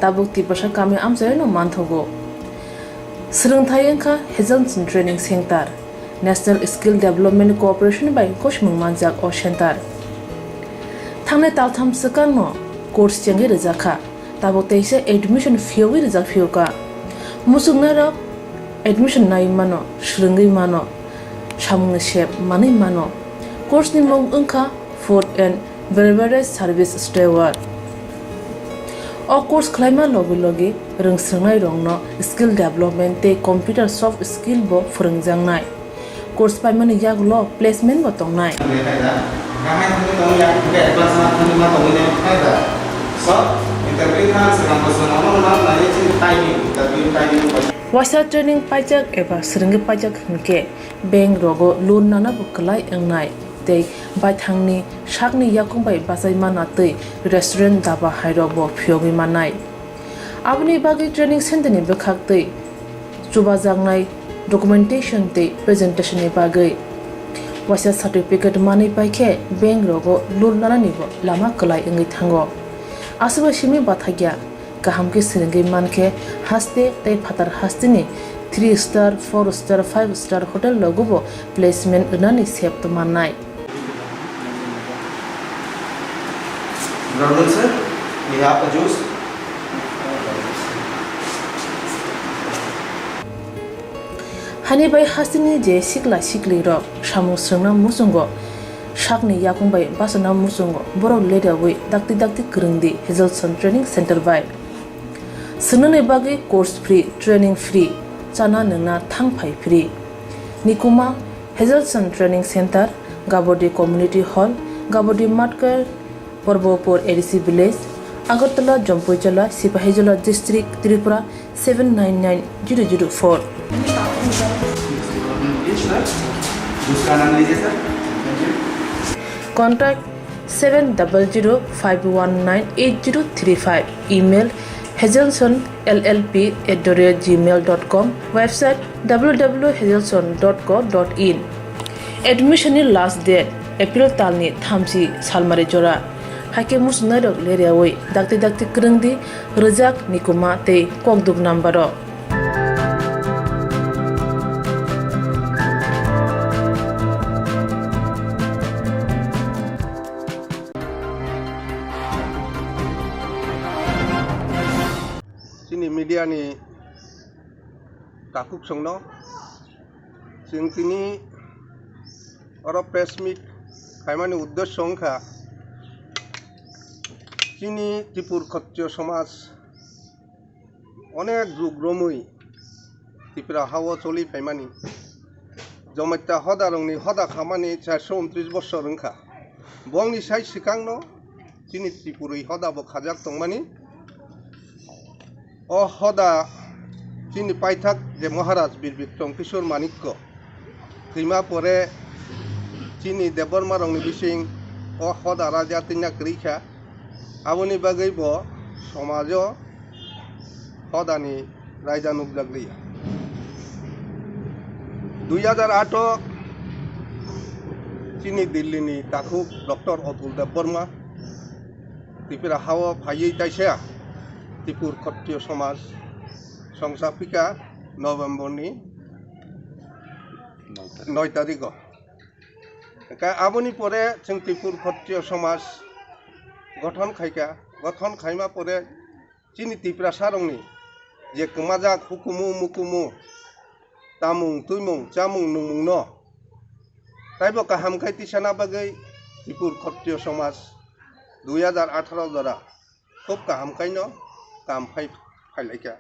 S8: Tabuk तिपसा कामे आमजायनो मानथगो सोलोंथाय अंखा हेजनसन training centre national skill development cooperation बाय कोशमुं मानजाक ओ सेंटर थांनाय तालथाम सकानो कोर्स चेंगे रजाखा ताबुक तैसे एडमिशन फियोगै रजाक फियोका मुसुगनारक एडमिशन नाय मानो सुरंगै मानो Samung shape mani mano course ni mong unka food and beverage service steward o course klaima logi rungsrangnai rongno skill development te computer soft skill bo phurungjangnai course paimani yaglo placement bo tongnai Wasa training pajak eba seringi pajak hingke bank rogo loan nana bukalai engnai tei baithangni shakni yakung bai basai mana tei restaurant daba hairok bo phyogi manai abni bagi training center ni bekhak tei chuba jangnai documentation tei presentation ni bagai wasa certificate mani paikhe bank rogo loan nana ni bo lama kalai engai thango asuba shimi bathagya kaham ke seringi manke haste tei phatar hastini 3 star 4 star 5 star hotel logobo placement unani sep to manai
S9: Brother sir, we have a juice.
S8: hani bai hastini je sikla sikli ro samu srangna musungo shakni yakung bai basana musungo borok leda wi dakti kurungdi Hazelson Training Center by Sunane bagi course free training free chana nungna thangphai free Nikuma Hazelson Training Center Gabodi Community Hall Gabodi Matkar Porbopur ADC Village Agartala Jompoijola Sipahijola District Tripura 799004 Contact 7005198035 email hazelsonllp@gmail.com website www.hazelson.co.in admission last date April talni thamsi salmare jora hake musnarok leriawoi dakti krungdi rajak nikuma te kokduk number
S14: media ni takuk songno sing tini oro press meet kaimani uddesho songkha chini tripur khatriyo samaj onek jugromui tripura hawo choli paimani jomaita hodarongni hoda khamani 429 bossor wngkha bongni sai sikangno chini tripurui hoda bo khajak tongmani o hoda chini paithak je Maharaj Bir Bikram Kishore Manikko kima pore chini Deborma rongni bising o hoda raja tinya krikha aboni bagai bo somajo हदानि रायजा नुजाग्लिया 2008 चीनी दिल्ली ताकु doctor Atul देव Burma Tripura हाव फाइयै ताइसा त्रिपुर क्षत्रिय समाज संस्थापिका नवेम्बर 9 तारिख आबोनी परे जों त्रिपुर क्षत्रिय समाज गठन खाइमा परे चीनी त्रिपुरा सारंनि जे कमाजाक हुकुमु मुकुमु तामुं तुइमुं चामुं नुमुं न ताइबो काहाम खाइ तिसाना बागै त्रिपुर क्षत्रिय समाज 2018 द्वारा खूब काहाम खाइनो काम फाइलाइका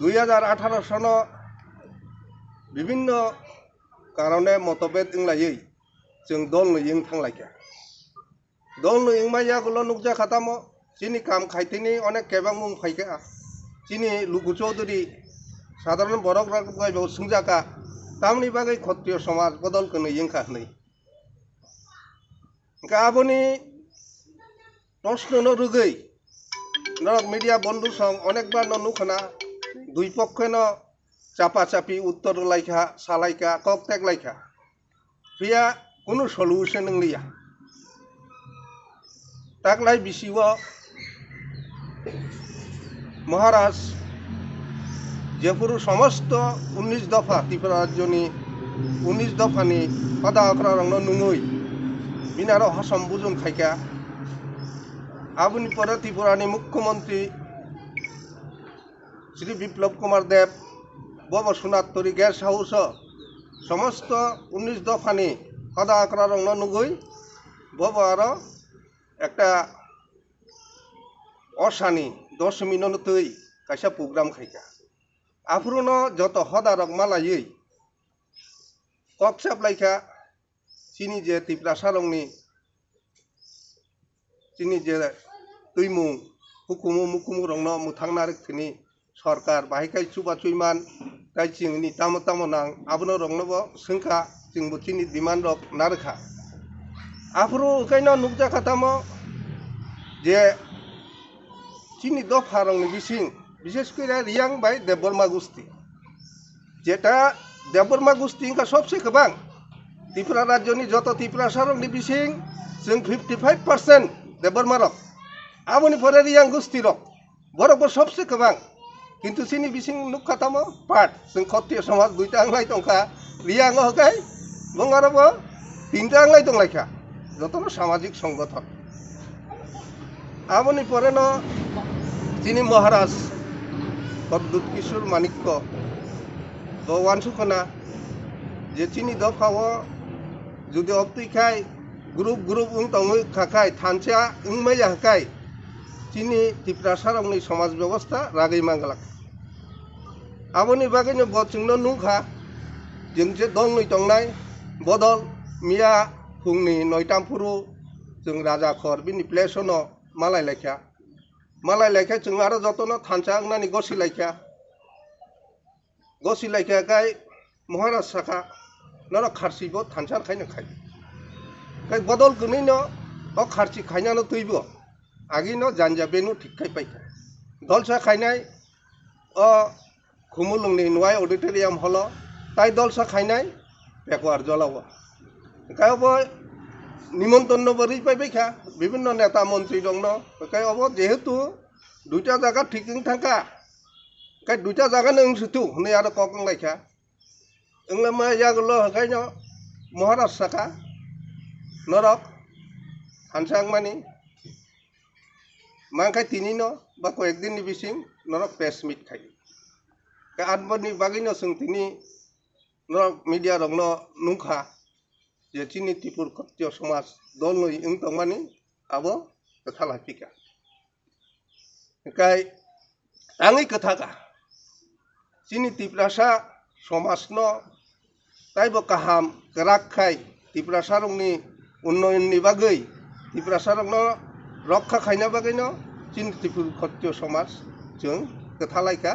S14: 2018 सन विभिन्न कारणे मतभेद इंलायै जों दल नयिं थांलाइका दल नयिं माइयागुलो नुकजा खातामो चीनी काम खाइतिनि अनेक केबां मुं फाइका चीनी लुगु चौधरी साधारण बरक रागबाइबो सुंजाका तामनि बागै क्षत्रिय समाज बदल को नयिं खाहनै गाबोनी प्रश्न न रुगै नरक मीडिया बंधु सं अनेक बार नुखना दुई पक्षे न चापा चापी उत्तर लाइखा सालाइका ककटेक लाइखा फिया कुनु सल्यूशन नंलिया ताकलाई बिसिव महाराज जेफोर समस्त 19 दफा त्रिपुरा राज्यनि 19 दफानि पदा अख्रारंनो नुङै बिनारो हसम बुजुन खाइका आबुनि परे त्रिपुरानि मुख्यमंत्री श्री बिप्लव कुमार देव बब सुनातरी गेस्ट हाउस समस्त 19 दफानि पदा अख्रारंनो नुङै बब आरो একটা অশানি 10 মিনিট তৈ কাইসা প্রোগ্রাম খাইকা আফরুন যত হদারক মালাयै ককসাপ লাইকা চিনি যে ত্রিপুরা সারংনি চিনি যে তুইমু হুকুমু মুকুমু রংন মুথাंनारखनि सरकार बाहायखाय चुबा चुइमान ताइ चिंनि तामो तामो नां आबनो रंनबो सोंखा जोंबो चिनि डिमान्ड रक नारखा आफरो ओखायनो नुकजा खातामो जे चीनी दफा रंनि बिसिं विशेष करे रियां बाय देवबर्मा गोष्ठी जेटा देवबर्मा गोष्ठी इनका सबसे गोबां त्रिपुरा राज्यनि जत त्रिपुरा सारंनि बिसिं जों 55% देवबर्मा रक आबोनि परे रियां गोष्ठी रक बरकबो सबसे गोबां किन्तु चीनी बिसिं नुखातामो पार्ट जों क्षत्रिय समाज दुइटा आंलाय दंखा रियां हकाय बंगारबो तीनटा आंलाय दंलायखा जतनो सामाजिक संगठन आबोनी परे न चीनी महाराज प्रद्युत किशोर माणिक्य भगवान सुखना जे चीनी दफाव जुदि अप्तिखाय ग्रुप उंतङै खाखाय थानचा उंमै हकाय चीनी त्रिपुरा सारंनि समाज व्यवस्था रागै मांगलाक आबोनी बागैनो बचंनो नुखा जों जे दं नै तंनाय बदल मिया फुंनि 9 फुरु जों राजा खर बिनि प्लेसनो मालाय लायखा जों आरो जतनो थानचा आंनानि गसि लायखा गाय महाराज साखा नर खारसिबो थानचा खायनो खाय गाय बदल गनैनो अ खारसि खायनानो तैबो आगिनो जानजा बेनु ठिकखाय पाइखा दलसा खायनाय अ खुमुलुंनि नुवाय ऑडिटोरियम हल ताइ दलसा खायनाय बेकवार जलाव गायबो निमंत्रण बरी पाइखा विभिन्न नेता मंत्री दं गाय अब जेहेतु दुइटा जागा ठिकिं थांखा गाय दुइटा जागा नों सुतु नै आरो ककं लायखा ओंला मा यागलो गायनो महाराज साखा नरक हानसां मानि मांखाय तिनिनो बा कयेक दिननि बिसिं नरक प्रेस मिट खाय गाय आदबनि बागैनो जों तिनि नरक मीडिया रंनो नुखा जे चीनी त्रिपुर क्षत्रिय समाज दल नै इंतंमानि आबो कथा लाफिका गाय आंनि कथाका चीनी त्रिपुरासा समाजनो ताइबो काहाम गराखाय त्रिपुरा सारंनि उन्नयननि बागै त्रिपुरा सारंनो रक्षा खायना बागैनो चीनी त्रिपुर क्षत्रिय समाज जों कथा लायका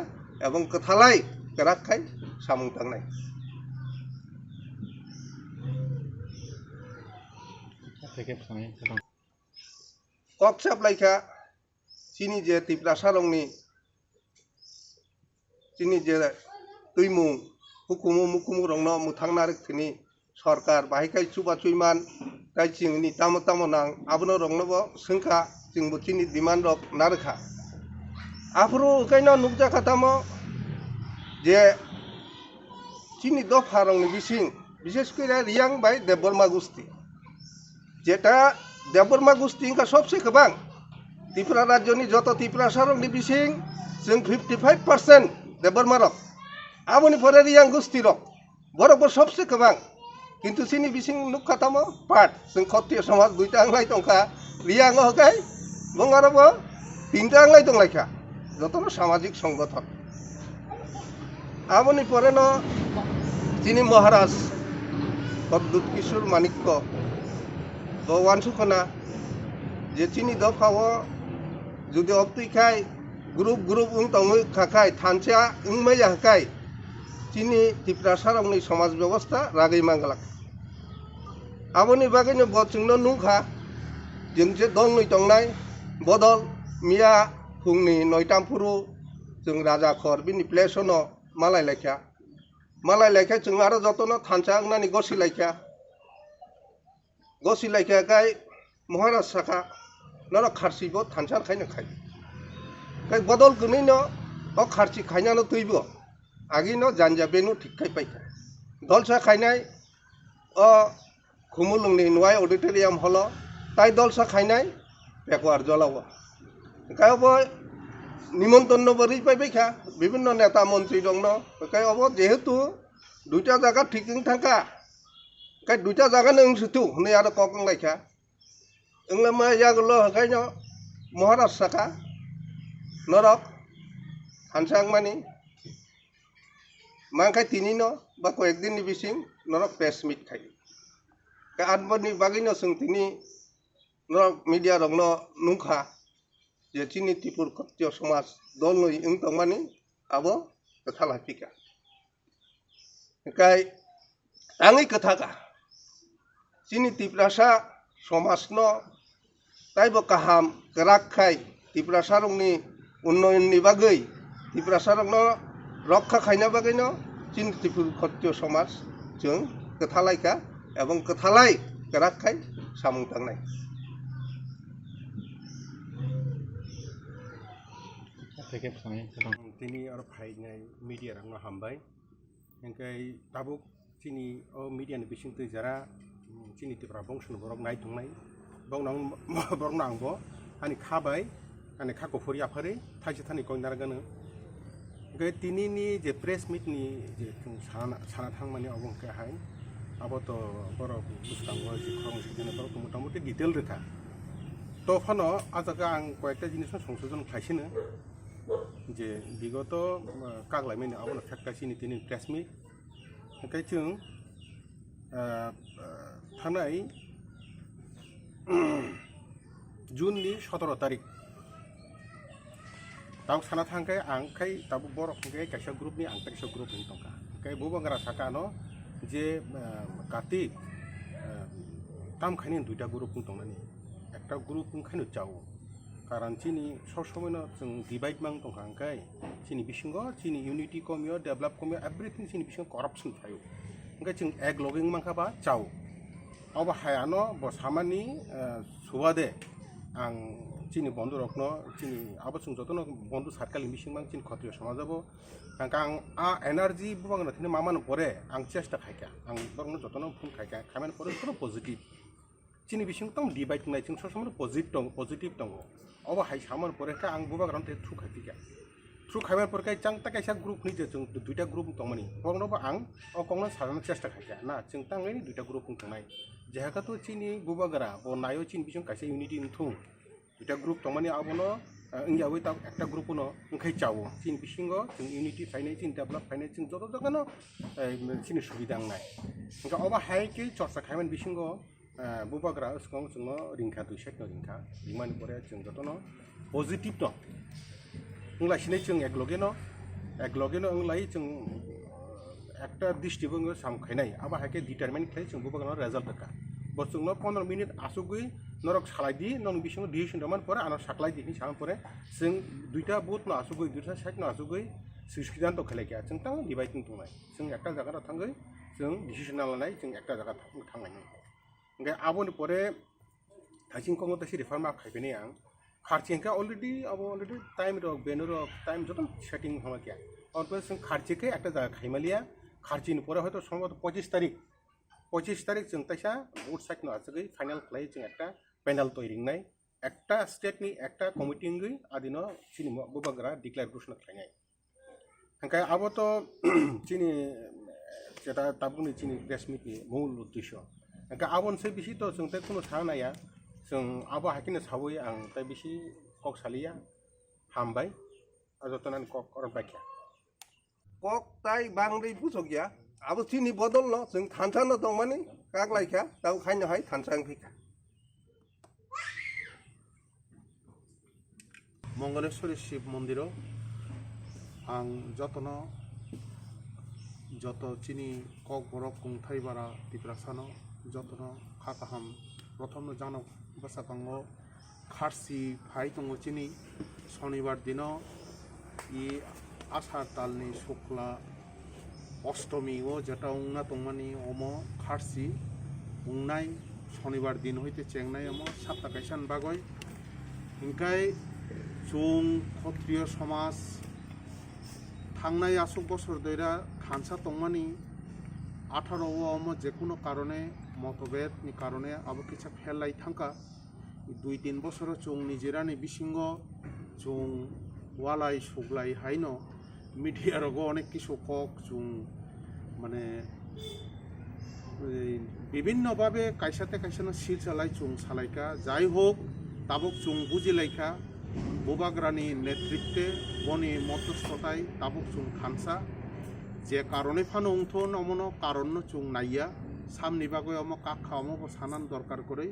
S14: एवं कथालाय गराखाय सामुं थांनाय ककसाप लायखा चीनी जे त्रिपुरा सारंनि চিনি যে তৈমুং হুকুমু মুকুমু রংনো মুথাং নারক থিনি সরকার বাহিকাই চুবা চুইমান কাই চিংনি তামো তামো নাং আবনো রংনবো সংখা চিংবো চিনি ডিমান্ড রক নারখা আফরো কাইনো নুকজাখা তামো যে চিনি দফা রংনি বিসিং বিশেষ করে রিয়াং বাই দেববর্মা গোষ্ঠী যেটা দেববর্মা গোষ্ঠী ইনকা সবচেয়ে গোबां त्रिपुरा राज्यनि যত त्रिपुरा सारंनि बिसिं जों 55% देबबर्मा रक आबोनि परे रियां गोष्ठी रक बरकबो सबसे गोबां किन्तु सिनि बिसिं नुखातामो पार्ट जों खत्रिय समाज दुइटा आंलाय दंखा रियां हकाय बंगारबो तीनटा आंलाय दंलायखा যতनो सामाजिक संगठन आबोनि परे न चिनी महाराज अद्भुत किशोर मानिक्य वानसुखना जे चिनी दफाओ जुदि अब्तुखाय ग्रुप ग्रुप उंतंग खाखाय थानचा उंमैया हकाय चिनी त्रिपुरा सारंनि समाज व्यवस्था रागै मांगलाक आबोनि बागैनो बचुंनो नुखा जोंजे दंनै दंनाय बदल मिया फुंनि नयतामपुरु जों राजा खर बिनि प्लेसनो मालाय लायखा जों आरो जतनो थानचा आंनानि गसि लायखा गाय महाराज साखा नर खारसिबो थानचार खायनो खाय गाय बदल गनैनो अ खारसि खायनानो तैबो आगिनो जानजा बेनु ठिकखाय पाइखा दलसा खायनाय अ खुमुलुंनि नुवाय ऑडिटोरियम हलो ताई दलसा खायनाय बेकवार जलावो गायबो निमंत्रण बरि पाइबायखा विभिन्न नेता मंत्री दंनो गाय अब जेहेतु दुइटा जागा ठिकिं थांखा गाय दुइटा जागा नों सुतु नै आरो ककं लायखा ओंला मा जागलो हकायनो महाराज साखा नरक हानसां मानि मांखाय तिनिनो बा कयेक दिननि बिसिं नरक प्रेस मिट खाय गाय आदबनि बागैनो जों तिनि नरक मिडिया रंनो नुखा जे चिनी त्रिपुर खत्रिय समाज दलनै उंतंमानि आबो कथा लाखिका गाय आंनि कथाका चिनी त्रिपुरासा समाजनो ताइबो काहाम राखाय त्रिपुरा सारंनि उन्नयननि बागै त्रिपुरा सारंनो रक्षा खायना बागैनो चिनी त्रिपुर खत्रिय समाज जों कथालायका एवं कथालाय राखाय सामुं थांनाय
S15: दिनै आरो फायनाय मिडिया रंनो हामबाय ओंखाय ताबुक चिनी मिडियानि बिसिं तैजारा चिनी त्रिपुरा बंशन बरक नायथंनाय बरक आंबो आंनि खाबाय आंनि खाखौ फरि आफारै थाइसे थानि कयनारगानो ओंखाय दिनैनि जे प्रेस मिटनि जे साना थांमानि अबंखाय आबोथ' बरक बुस्थांगो जे खरंसिनो बरक मटामटि डिटेल रेखा तो फानो आजागा आं कयेकटा जिनिस संशोधन खायसिनो जे बिगत कागलायमायनो आबोनो फेक्टासिनि दिनै प्रेस मिट ओंखाय जों थानाय जुननि 17 तारिख ताव साना थांखाय आंखाय ताबु बर'खाय कायसा ग्रुपनि आं कायसा ग्रुपनि दंखा ओंखाय बुबांग्रा साखानो जे कार्तिक तामखायनि दुइटा ग्रुप दंनानि एकटा ग्रुप ओंखायनो चाव कारण चिनी सब समयनो जों डिवाइड मां दंखा ओंखाय चिनी बिसिंगो चिनी यूनिटी कमियो डेभलप कमियो एभ्रिथिं चिनी बिसिंग करप्शन थायो ओंखाय जों एक लगिं मांखाबा चाव अब हायानो बसामानि सुवादे आं चिनी बंधु रखनो चिनी अब जों जतनो बंधु सार्कल मिसिं मां चिनी खत्रिय समाजाबो आं आ एनार्जी बुबांगनो थिने मामानो परे आं चेष्टा खायका आं बरनो जतनो फुन खायका खामानि परे पुरो पजिटिभ चिनी बिसिंग तम डिवाइड नाय जों सब समय पजिटिभ दङ अब हाय सामान परे का आं बुबांगनो ते थ्रु खायका थ्रु खायमान परे चांता कायसा ग्रुप नि जों दुइटा ग्रुप दंमानि बरनोबो आं अ कंनो सारनो चेष्टा खायका ना जों तांगैनि दुइटा ग्रुप दंनाय जेहाकातो चिनी बुबागरा ब नायो चिनी बिसिंग कायसा यूनिटी थु दुइटा ग्रुप दंमानि आबोनो इंयावै ता एकटा ग्रुपनो ओंखाय चावो चिनी बिसिंगो जों यूनिटी फायनाय चिनी डेभलप फायनाय जों जत जगनो चिनी सुबिदा नाय ओंखा अब हायके चर्चा खायमान बिसिंगो बुबागरा उसकं जोंनो रिंखा दुइसेटनो रिंखा रिमानि परे जों जतनो पजिटिभ दं ओंलासिनाय जों एकलगेनो ओंलाय जों एकटा डिस्ट्रिक्ट सामखायनाय अब हायके डिटारमिन खाय जों बुबागरा रिजाल्ट दका बस जोंनो 15 मिनिट आसुगुई নরক সালাই দি নং বিসঙ্গ ডিসিশন দমান পরে আনার সাকলাই দিহি সামান পরে जों দুইটা বুথ না আসুগৈ দুইটা সাইড না আসুগৈ সিদ্ধান্ত খেলাইকে जों তাं ডিভাইডিং दंनाय जों একটা জায়গাটা थांगै जों डिसिशन लानाय जों একটা জায়গা थांनाय ओमफ्राय आबोनि परे थाइसिं कंगो तासि रिफर्म खायफैनाय आं खारचिंका अलरेडी टाइम रक बेनो रक टाइम जतन सेटिं हमा क्या और जों खारचिके একটা জায়গা खायमालिया खारचिनि परे हयতো সম্ভবত 25 तारिख जों ताइसा बुथ साइड ना आसुगै फाइनाल खालाय जों একটা প্যানেল তৈরিংनाय একটা স্টেটनि একটা कमिटिंगै आदिनो चिनि बबाग्रा डिक्लेयर घोषणा खालायनाय ओंखाय आबोथ' चिनि जेटा ताबुनि चिनि प्रेस मिटनि मूल उद्देश्य ओंखाय आबोनसै बिसिथ' जों ताइ कुनु सानाया जों आबो हाकिनो सावै आं ताइ बिसि कक सालिया हामबाय अजतनान कक करन बाख्या
S14: कक ताइ बांद्राय बुझगिया आबो चिनि बदल न जों थानसानो दं माने कागलायखा दाउ खायनो हाय थानसां फैखा
S15: मंगलेश्वरी शिव मंदिर आं जतन जत चिनी कक बरक कुंथाई बारा तिप्रासानो जतन खाकाहाम प्रथम जानो बसाकांगो खारसी फाइ दंगो चिनी शनिबार दिन इ आसार तालनि शुक्ला अष्टमी ओ जेटा उंना तंमानि अम खारसी उंनाय शनिबार दिन हইতে चेंगनाय अम सातटा कायसान बागय इंकाय जों क्षत्रिय समाज थांनाय आसुक बছর धैरा थानसा तंमानि 18 अम जेकुनो कारणे मतभेदनि कारणे आबो किसा फेललाय थांका 2-3 बছर जों निजेरानि बिसिंग जों वालाय सुग्लाय हायनो मीडिया रगो अनेक किसु कक जों माने विभिन्न भावे कायसाते कायसानो सिल चालाय जों सालायका जाय होक ताबुक जों बुजिलायका बोबाग्रानि नेतृत्वे बनि मध्यस्थताय ताबुक जों थानसा जे कारणे फानो उंथन अमनो कारण जों नाइया सामनि बागै अम काखा अमबो सानान दरकार करे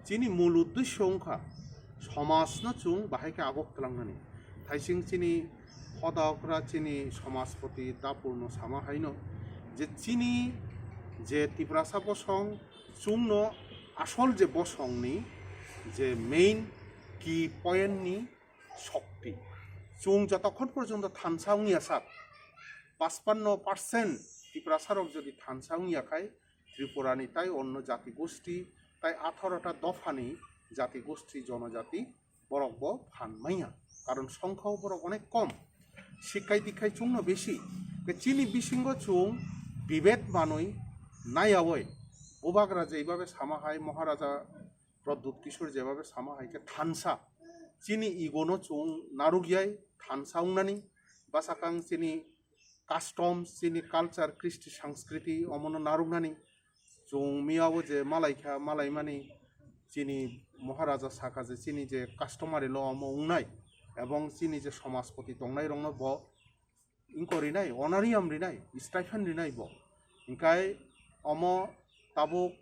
S15: चिनि मूल उद्देश्य अंखा समाजनो जों बाहायके आगक खालामनानै थाइसिं चिनि हदावफ्रा चिनि समाजपति दापूर्ण सामा हायनो जे चिनि जे तिप्रासा बसं जोंनो आसल जे बसंनि जे मेइन की पॉइंटनि शक्ति जों जतक्षण पर्यन्त थानसाउनिया साक 55% तिप्रासारक जदि थानसाउनियाखाय त्रिपुरानि ताई अन्य जाति गोष्ठी ताई 18टा दफानि जाति गोष्ठी जनजाति बरक फानमाइया कारण संख्याও बरक अनेक कम शिक्षाय दीक्षाय जोंनो बेशी चिनि बिसिंग जों विभेद मानय नायावै बोबाग्रा जेइभाबे सामाहाय महाराजा प्रद्युत किशोर जेभाबे सामाहायके थानसा चिनि इगोनो जों नारुगियाय थानसाउंनानि बासाकां चिनि कास्टम्स चिनि कालचार कृष्टि संस्कृति अमनो नारुगनानि जों मियावो जे मालायखा मालायमानि चिनि महाराजा साखा जे चिनि जे कास्टमारि ल अम उंनाय एवं चिनि जे समाजपति दंनाय रंनो ब इंकरिनाय अनारियाम रिनाय स्टाइफेन रिनाय ब इंकाय अम ताबुक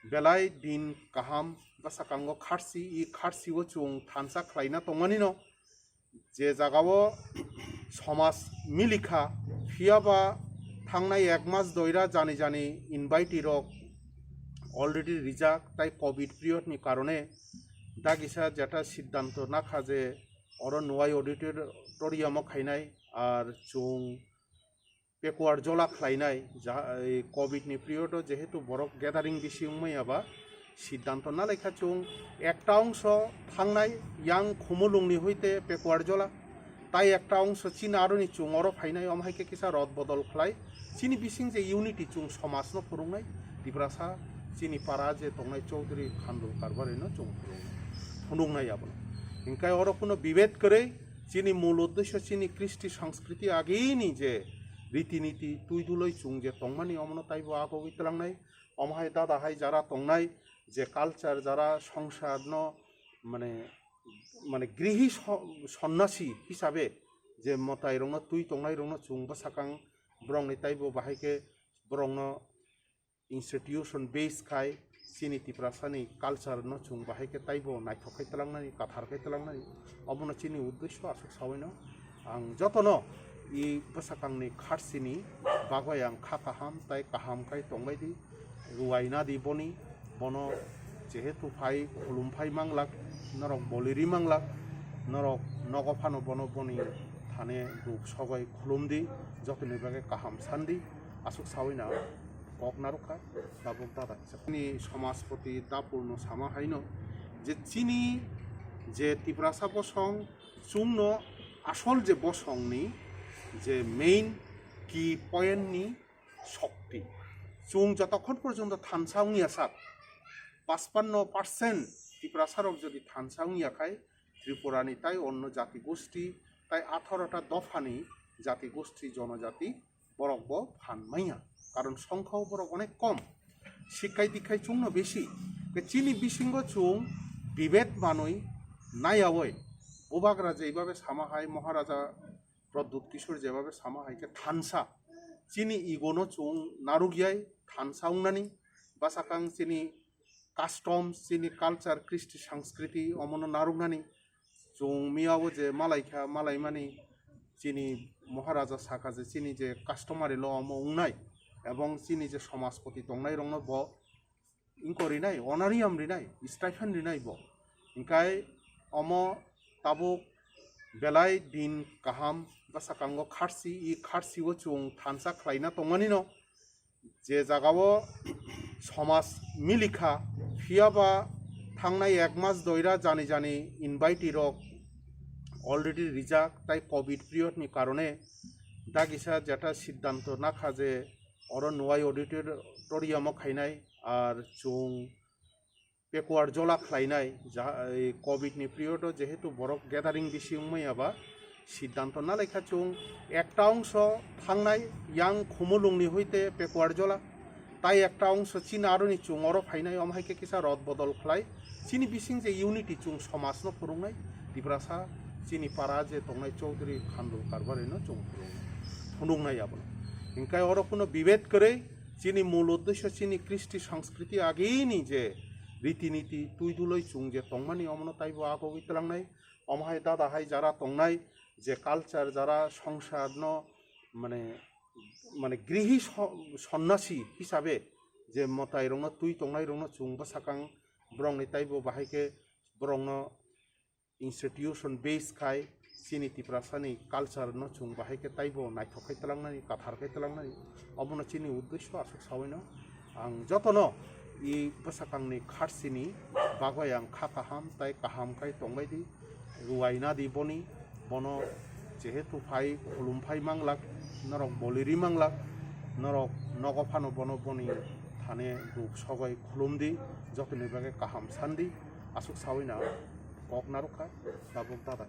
S15: बेलाय दिन काहाम बासाकांगो खारसी इ खारसीओ जों थानसा खालायना तंमानिनो जे जागावो समाज मिलिखा फियाबा थांनाय 1 मास दयरा जानि जानि इनभाइट रक अलरेडी रिजार्व ताई कोविड पिरियड नि कारणे दागिसा जेटा सिद्धांत नाखा जे और नवाय ऑडिटोरियम खायनाय आर जों पेकुआर जला खालायनाय कोविड नि पिरियड जेहेतु बरक गैदारिंग बेसि मैयाबा सिद्धांत ना लेखा जों एकटा अंश थांनाय यां खुमुलुंनि हইতে पेकुआर जला ताई एकटा अंश चीन आरोनि जों अर फायनाय अमहायके किसा रद बदल खालाय चिनि बिसिं जे यूनिटी जों समाजनो फोरोंनाय तिप्रासा चिनि पारा जे दंनाय चौधरी खानदु कारबारिनो जों फोरोंनाय आबो इंकाय और कोनो विभेद करे चिनि मूल उद्देश्य चिनि कृष्टि संस्कृति आगेनि जे रीतिनीति तुईदुलै जों जे तंमानि अमनो ताइबो आगो इतलांनाय अमहाय दादाहाय जारा तंनाय जे कालचार जारा संसारनो माने माने गृही सन्यासी हिसाबे जे मताय रंनो तुई तंनाय रंनो जों बसाकां ब्रंनि ताइबो बाहायके ब्रंनो इंस्टिट्यूशन बेस खाय चिनि तिप्रासानि कालचार न जों बाहायके ताइबो नायथखाय तलांनानै काथारखाय तलांनानै अमनो चिनि उद्देश्य आसुक सावैनो आं जतनो इ बसाकांनि खारसिनि बागय आं खाकाहाम ताइ काहामखाय तंबायदि रुवायना दिबनि बनो যেহেতু ফাই খুলুমফাই মাংলাক নরক বলিরি মাংলাক নরক নগফানো বনবনি থানে দুঃখ সবাই খুলুমদি যতনি বাগে কাহাম সান্দি আসুক সাউইনা কক নারুখা দাবক দাদা চিনি সমাজপতি দাপূর্ণ সামা হাইন যে চিনি যে ত্রিপুরাসা বসং চুংন আসল যে বসংনি যে মেইন কি পয়েন্টনি শক্তি চুং যতক্ষণ পর্যন্ত থানসাউনিয়া সাক 55% ত্রিপুরাসারক যদি থানসাউনিয়া খায় ত্রিপুরানি তাই অন্য জাতি গোষ্ঠী তাই 18টা দফানি জাতি গোষ্ঠী জনজাতি বরক ফানমাইয়া কারণ সংখ্যাও বরক অনেক কম শিক্ষায় দীক্ষায় চুংনো বেশি চিনি বিসিঙ্গ চুং বিভেদ মানুই নাইয়াওয় ওবাগরা যেভাবে সামাহাই মহারাজা প্রদ্যুৎ কিশোর যেভাবে সামাহাইকে থানসা চিনি ইগোনো চুং নারুগিয়ায় থানসাউনানি বাসাকাং চিনি কাস্টম চিনি কালচার কৃষ্টি সংস্কৃতি অমন নারুগনানি চুং মিয়াও যে মালাইখা মালাইমানি চিনি মহারাজা শাখা যে চিনি যে কাস্টমারি ল অম উংনাই এবং চিনি যে সমাজপতি দংনাই রং ব ইনকরি নাই অনারি আমরি নাই স্টাইফেন রিনাই ব ইনকাই অম তাবুক বেলাই দিন কাহাম বাসাকাঙ্গ খারসি ই খারসিও চুং থানসা খ্লাইনা তংমানি ন যে জাগাও সমাজ মিলিখা ফিয়াবা থাংনাই 1 মাস দইরা জানি জানি ইনভাইটি রক অলরেডি রিজাক তাই কোভিড পিরিয়ডনি কারণে দাগিসা যেটা সিদ্ধান্ত নাখা যে অর নোয়াই অডিটোরিয়াম খাইনাই আর চুং পেকুয়ার জলা খাইনাই যা এই কোভিডনি পিরিয়ড যেহেতু বরফ গ্যাদারিং বেশি উমাইয়াবা সিদ্ধান্ত না লেখা চুং একটা অংশ থাংনাই ইয়াং খুমুলুংনি হইতে পেকুয়ার জলা তাই একটা অংশ চীন আরনি চুং অর ফাইনাই অমহাইকে কিসা রদ বদল খাই চিনি বিসিং যে ইউনিটি চুং সমাজ ন ফুরুংনাই ত্রিপুরাসা চিনি পাড়া যে তংনাই চৌধুরী খান্দু কারবারে ন চুং ফুরুংনাই আবন ইনকাই অর কোনো বিভেদ করে চিনি মূল উদ্দেশ্য চিনি কৃষ্টি সংস্কৃতি আগেই নি যে রীতিনীতি তুই দুলই চুং যে তংমানি অমন তাইব আগইতলাংনাই অমহাই দাদাহাই যারা তংনাই যে কালচার যারা সংসার ন মানে মানে গৃহী সন্ন্যাসী হিসাবে যে মতাই রং তুই তংনাই রং চুং বা সাকাং ব্রংনি তাইব বাহাইকে ব্রং ইনস্টিটিউশন বেস খাই চিনি ত্রিপুরাসানি কালচার ন চুং বাহাইকে তাইব নাইথকাই তলাংনানি কাথারকাই তলাংনানি অমন চিনি উদ্দেশ্য আসুক সাवैनो आं যতন ই বাসাকাংনি খারসিনি বাগয় आं खा काहाम ताई काहामखाय तंबायदि रुवायना दि बनि बन जेहेतु फाइ खुलुमफाइ मांलाक नरक बलिरि मांलाक नरक नगफानो बन बनि थाने दुख सगय खुलुमदि जतनि बागे काहाम सान्दि आसुक सावैना কক नारुखा दाबुक दादा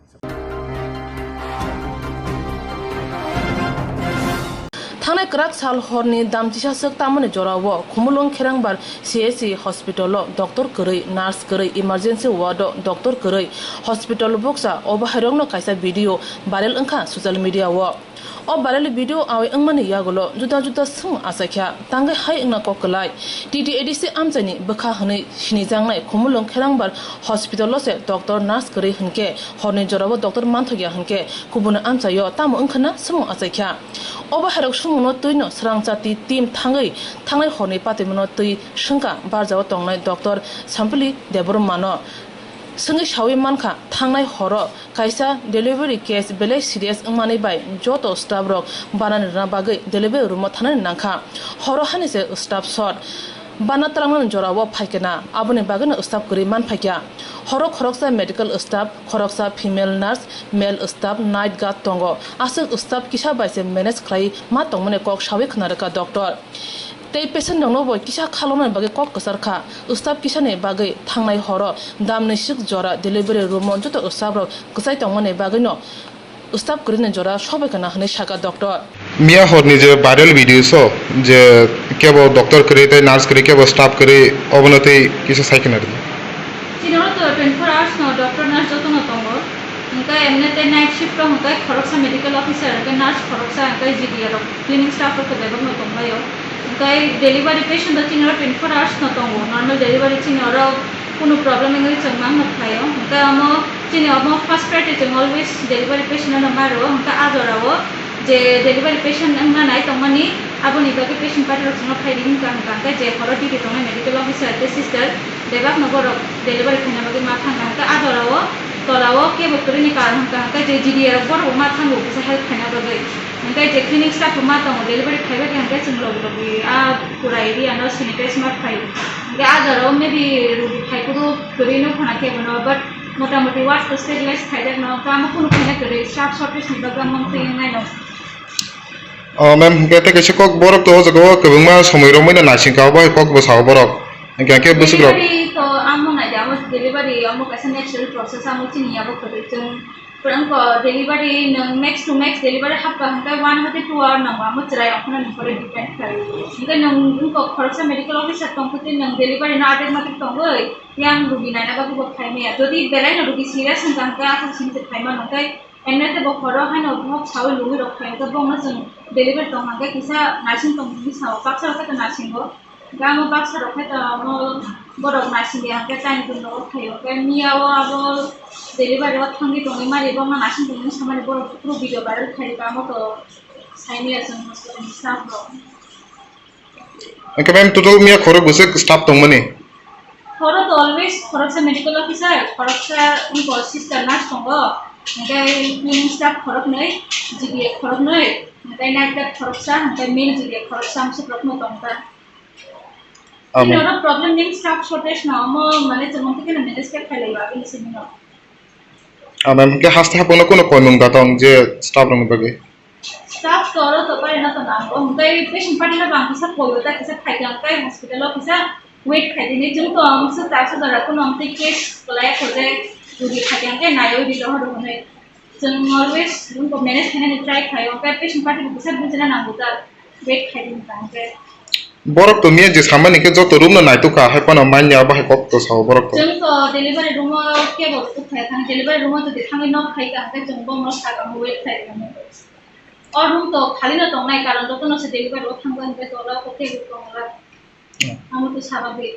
S8: थांनाय क्राक साल हरनि दामथिसा सक तामने जरावो खुमुलुं खेरांबार सीएससी हॉस्पिटल डॉक्टर करै नार्स करै इमरजेंसी वार्ड डॉक्टर करै हॉस्पिटल बक्सा अबाहायरंनो कायसा वीडियो भाइरल अंखा सोशल मीडिया वो अब भाइरल वीडियो आवे अंगमानि यागलो जुदा जुदा सं आसाख्या तांगे हाय अंगना कोकलाय टीटीएडीसी आमचानि बखा हनै सिनिजांनाय खुमुलुं खेरांबार हॉस्पिटल से डॉक्टर नार्स करै हनके हरनि जरावो डॉक्टर मानथगिया हनके गुबुन आमचायो ताम अंखना सं आसाख्या अबाहायरक सुमुनो तैनो स्रांचाति टीम थांनाय हरनि पातिमनो तै संका बारजाव तंनाय डॉक्टर साम्पली देबरमानो संगे सावि मानखा थांनाय हर कायसा डेलिवरी केस बेले सीरियस अंगमानि बाय जतो स्टाफ रक बानानि ना बागै डेलिवरी रूम थानाय नांखा हर हानिसे स्टाफ शट बाना तलांगन जरावो फाइकेना आबनि बागैनो स्टाफ करै मान फाइक्या हर खरकसा मेडिकल स्टाफ खरकसा female nurse male staff night guard तंगो आसक स्टाफ किसा बायसे मैनेज खाइ मा तंमने कक सावि खनारका डॉक्टर तै पेशेंट दंनो बय किसा खालामनाय बागै कक कसरखा स्टाफ किसानि बागै थांनाय हर दामनि सिक जरा डेलिवरी रूम जतो स्टाफ रक गसाय तंमने बागैनो स्टाफ करिने जरा सबायखना हनै साका डॉक्टर
S16: मिया हरनि जे भाइरल वीडियोस जे केबो डॉक्टर करे तै नर्स करे केबो स्टाफ करे अबनते किसा साइकेनारि
S17: चिनोर तो 24 आवर्स नो डॉक्टर नर्स जतो न तंगो उनका एमने नाइट शिफ्ट रो उनका खरकसा मेडिकल ऑफिसर के नर्स खरकसा उनका जीडीआर क्लिनिक स्टाफ को देबो न तंगायो उनका delivery patient the Chinor 24 hours न तंगो नॉर्मल डेलीवरी चिनोर কোনো प्रॉब्लम इंगै चंगमां न खायो उनका अमो चिनि अमो फर्स्ट प्रायोरिटी जों ऑलवेज डेलीवरी पेशेंट न मारो उनका आजरावो जे डेलीवरी पेशेंट अंगना नाय तंगमानि आबोनि बागै पेशेंट पार्टी जों फाइलिंग का जे हर डिटी तंगाय मेडिकल ऑफिसर के sister Debak no borok delivery khana bagi ma thanga ka adorao tolao ke boktori ni karan ka je GDR borok ma thango kisa help khana bagi ngai je cleaning staff ma tang delivery khaiba ke ngai chunglo bagi a pura area no sanitize ma khai ngai adorao maybe rugi khai ko kori no khana ke bano but motamoti wash to sterilize khai no ka ma kuno khana kore staff shortage ni baga mang thing ngai no
S16: ma'am kete ke kok borok to jago kebungma somoi romoi na nasin ka bai kok bo saw borok ke busuk rok
S17: delivery to amo na jamo delivery amo ka natural process amo chini abo kore chung perang ko delivery nang max to max delivery hap ka hangkai 1 hate 2 hour nang amo chrai apna ni kore depend kare ngai nang ko khorcha medical officer tongkuti nang delivery na ate mat tongoi yang rugi na na babu khai me jodi belai na rugi serious hang ka asa sin te khai ma ngai एमने तो बखरो है ना बहुत सावे लोग रखे हैं तो बोंगा जन deliver तो हंगे किसा नाचिंग तो भी साव बाक्सा रखे तो नाचिंग हो गांव बाक्सा रखे तो मो बड़ो नाचिंग यहाँ के टाइम तो लोग थे ओके मिया वो अब डेलीवर वो थंगी तो नहीं मारी बोंगा नाचिंग तो नहीं समाने बड़ो प्रो वीडियो वायरल थे काम तो साइनी ऐसा मस्त स्टाफ लो
S16: के मैम टोटल मिया खरो गुसे स्टाफ तो मने
S17: खरो तो ऑलवेज खरो से मेडिकल ऑफिसर खरो से उनको असिस्टेंट नर्स होंगे ngai cleaning staff khorok nei GDA khorok nei ngai night khorok sa ngai main GDA khorok sam se prok no tongta no problem ning staff shortage na mo mane jamon ke na manage ke khalai ba bili sin no
S16: ma'am ke hasta hapono kono konung datong je staff rong bage
S17: staff toro to pare na to na ko ngai patient party na bang sa koyo ta kisa phaiga kai hospital officer wait khai ni jung to am sa ta sa dara ko nam te case kolai khoje rugi khatyang ke nayo di lohor hone jeng always rumko manage khane try khayo ka patient party ko sab bujana na buta wait khai din ta ke
S16: borok to mia je samani ke joto room na nai to ka hai pana manya ba hai kok to saw borok to
S17: jeng to delivery room ke bo to khai thang delivery room to dekhang no khai ka ke jeng bo mo sa ka wait khai ka और room तो खाली ना तो नहीं कारण तो ना से delivery ro thang ban ke to la ko ke ko la हम तो स्वाभाविक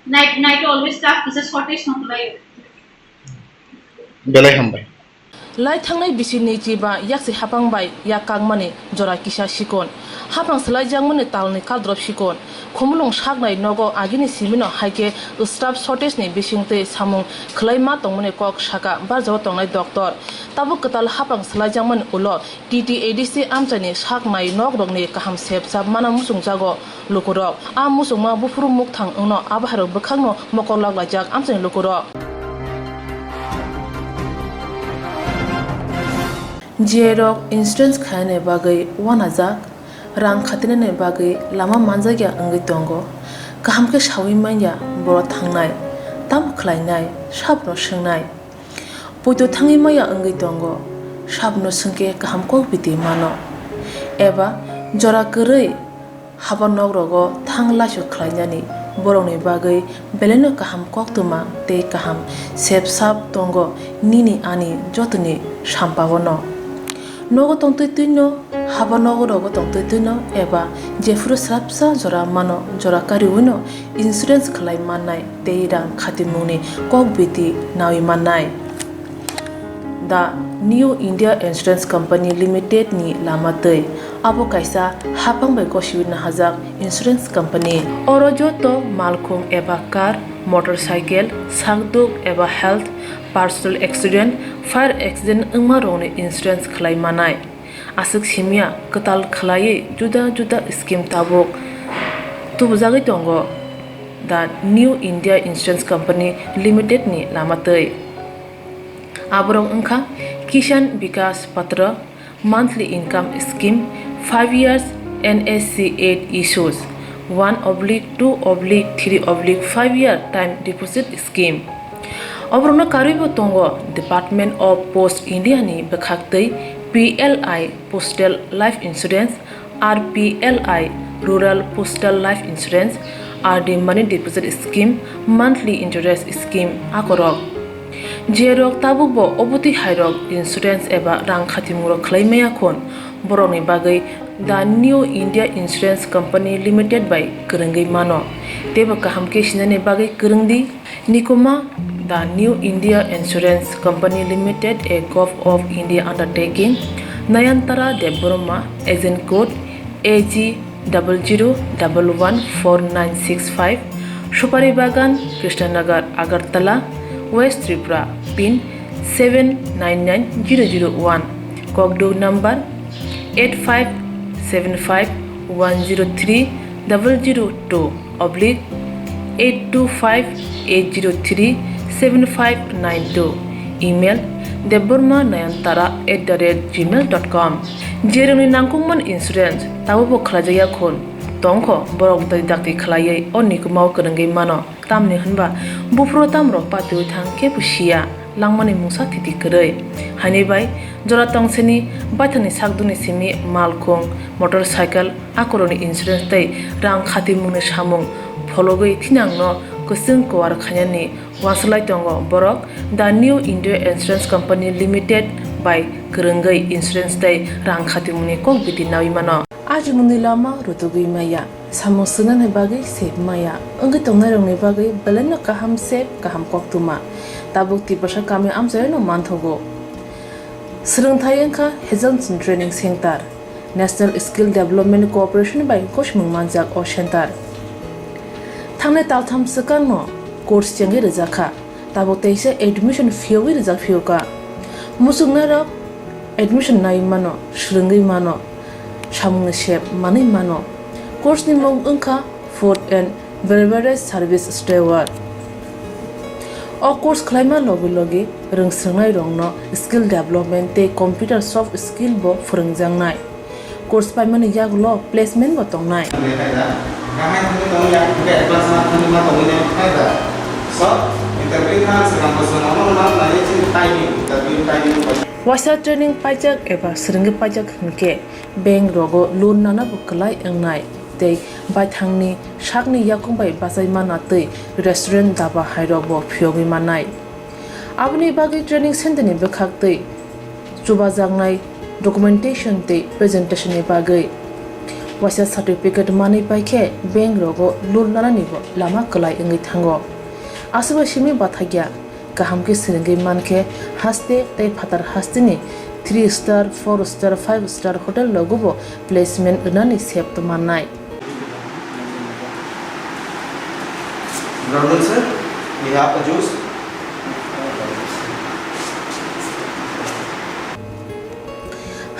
S17: night always staff is a shortage not like
S16: belai hambai
S8: lai thangnai bisini chiba yakse hapang bai ya kangmani jora kisa sikon hapang slai jangmani talni kal drop sikon khumlung sagnai nogo agini simino haike staff shortage ni bisingte samung khlaima tongmani kok saka barjaw tongnai doctor tabu katal hapang slai jangmani ulo TTADC amchani sagnai nog dogni kaham sep sab mana musung jago lukurok a musungma bufuru muk thang ungno abaharo bakhangno mokolak lajak amchani lukurok Jerok insurance khane bagai 1000 rang khatine bagai lama manjagya angai tongo kaham ke shawi manya boro thangnai tam khlainai sabno singnai poito thangi maya angai tongo sabno singke kaham ko biti mano eba jora korei habanok rogo thangla shu khlainani boroni bagai beleno kaham koktuma te kaham sep sap tongo nini ani jotuni sampawono nogo tongtoi tuino haba nogo rogo tongtoi tuino eba jefru srapsa jora mano jora kari uno insurance khlai manai teirang khatimuni kok biti nawi manai the New India Insurance Company Limited ni lamatei abo kaisa hapang bai koshiwina hajak insurance company oro joto malkhung eba car motorcycle sagduk eba health personal accident fire accident ungma rone insurance khlai manai asuk simia katal khlai juda juda scheme tabok tubujagi tongo the New India Insurance Company Limited ni lamatei aborong ungkha Kishan Vikas Patra monthly income scheme 5 years NSC 8 issues 1/2/3/5 year time deposit scheme Obrona karibo tongo Department of Post India ni bekhaktei PLI Postal Life Insurance RPLI Rural Postal Life Insurance RD Money Deposit Scheme Monthly Interest Scheme akorok Jerok tabubo obuti hairok insurance eba rang khatimuro khlaimaya khon boroni bagai the New India Insurance Company Limited by Kurungi mano teba kaham ke sinane bagai kurungdi nikoma the New India Insurance Company Limited a Gulf of India undertaking Nayantara Deboroma agent code AG00114965 Supari Bagan Krishnanagar Agartala west Tripura pin 799001 कॉकडू number 8575103002 / 8258037592 email debormanayantara@gmail.com जेरंनि नांगौमोन insurance Tabo खलाजाया खोन तंखो बरक दाक्ति खलायै अनिको माव करंगै मानो तामनि हनबा बुफ्रो तामरो पातु थांखे पुसिया लांमानि मुसा थिति करै हानि bye जरा तंसेनि बाथनि सागदुनि सिमि मालखों motorcycle आकरनि insurance तै रां खाति मुनि सामुं फलगै थिनांनो कसुं कवार खायानि वासलाय तंगो बरक the new India insurance company limited बाय करंगै इंश्योरेंस तै रां खाति मुनि कक बिदि नावि मानो आज मुनि लामा रुतुगै माया सामु सुनानै बागै सेब माया अंगै तंनाय रंनि बागै बलेनो काहाम सेब काहाम कक्तुमा ताबुक तिबसा कामे आमजायनो मानथगो सोलोंथाय अंखा हेजनसन training centre national skill development cooperation बाय कोशमुं मानजाक ओ सेंटर थांनाय तालथाम सकानो कोर्स चंगे रजाखा ताबो तैसे एडमिशन फियोगै रजा फियोका मुसुगनारा एडमिशन नाय मानो सुरंगै मानो सामुंनि शेप मानै मानो कोर्स नि मुं अंखा food and beverage service steward अ कोर्स खलायमा लगे रोंस्रांनाय रंनो स्किल डेवलपमेंट ते कंप्यूटर सॉफ्ट स्किल बो फोरोंजांनाय कोर्स पाइमानि यागलो प्लेसमेंट बो तंनाय वासा ट्रेनिंग पाइजक एबा सोलोंगे पाइजक हनके बैंक रोगो लोन नाना बुकलाय एंनाय ते बायथांनि शाकनि याकुंबाय बाजाय मानातै रेस्टुरेंट दाबा हायरबो फियोगै मानाय आबनि बागै ट्रेनिंग सेंटरनि बखागतै जुबाजांनाय डकुमेंटेशन ते प्रेजेंटेशन नि बागै वासा सर्टिफिकेट मानै पाइखे बैंक रोगो लोन नानानिबो लामा कलाय एंगै थांगो आसबो सिमि बाथागिया गाहामके सोलोंगै मानखे हास्ते ते फातार हास्तेनि 3 स्टार 4 स्टार 5 स्टार होटल लगुबो प्लेसमेंट उनानि सेप तो माननाय
S9: Good afternoon, sir. We have a juice.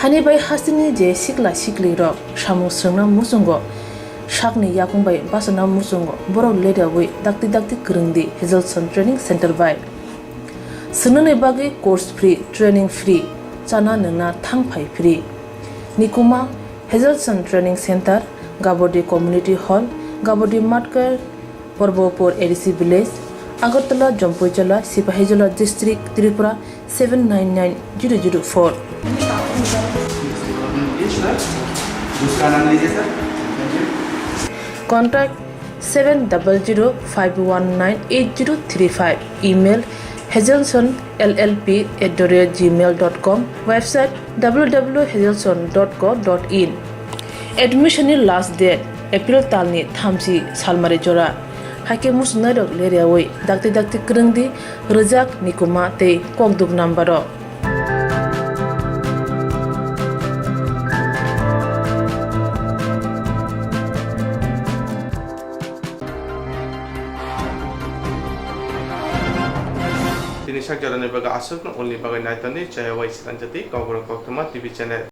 S8: हानि बाय हास्तेनि जे सिकला सिकली रक सामु सोंना मुसुंगो शाकनि याकुंबाय बासना मुसुंगो बरो लेदावै दाक्ति दाक्ति करंदि हेजलसन ट्रेनिंग सेंटर बाय सोंनानै बागै कोर्स फ्री ट्रेनिंग फ्री चाना नोंना थांफाय फ्री निकुमा हेजलसन ट्रेनिंग सेंटर गाबोडी कम्युनिटी हॉल गाबोडी माटकर पर्वपुर ADC village Agartala Jampuijala Sepahijala district Tripura 799004 Contact 7005198035 email hazelson@gmail.com website www.hazelson.co.in admission last date April talni thamsi salmare jora hake musnarok leriawai dakti krengdi rejak nikuma te kokduk nambaro
S1: Tini sak jarane baga asuk na only baga naitani chaya wai silanjati kogoro koktuma TV channel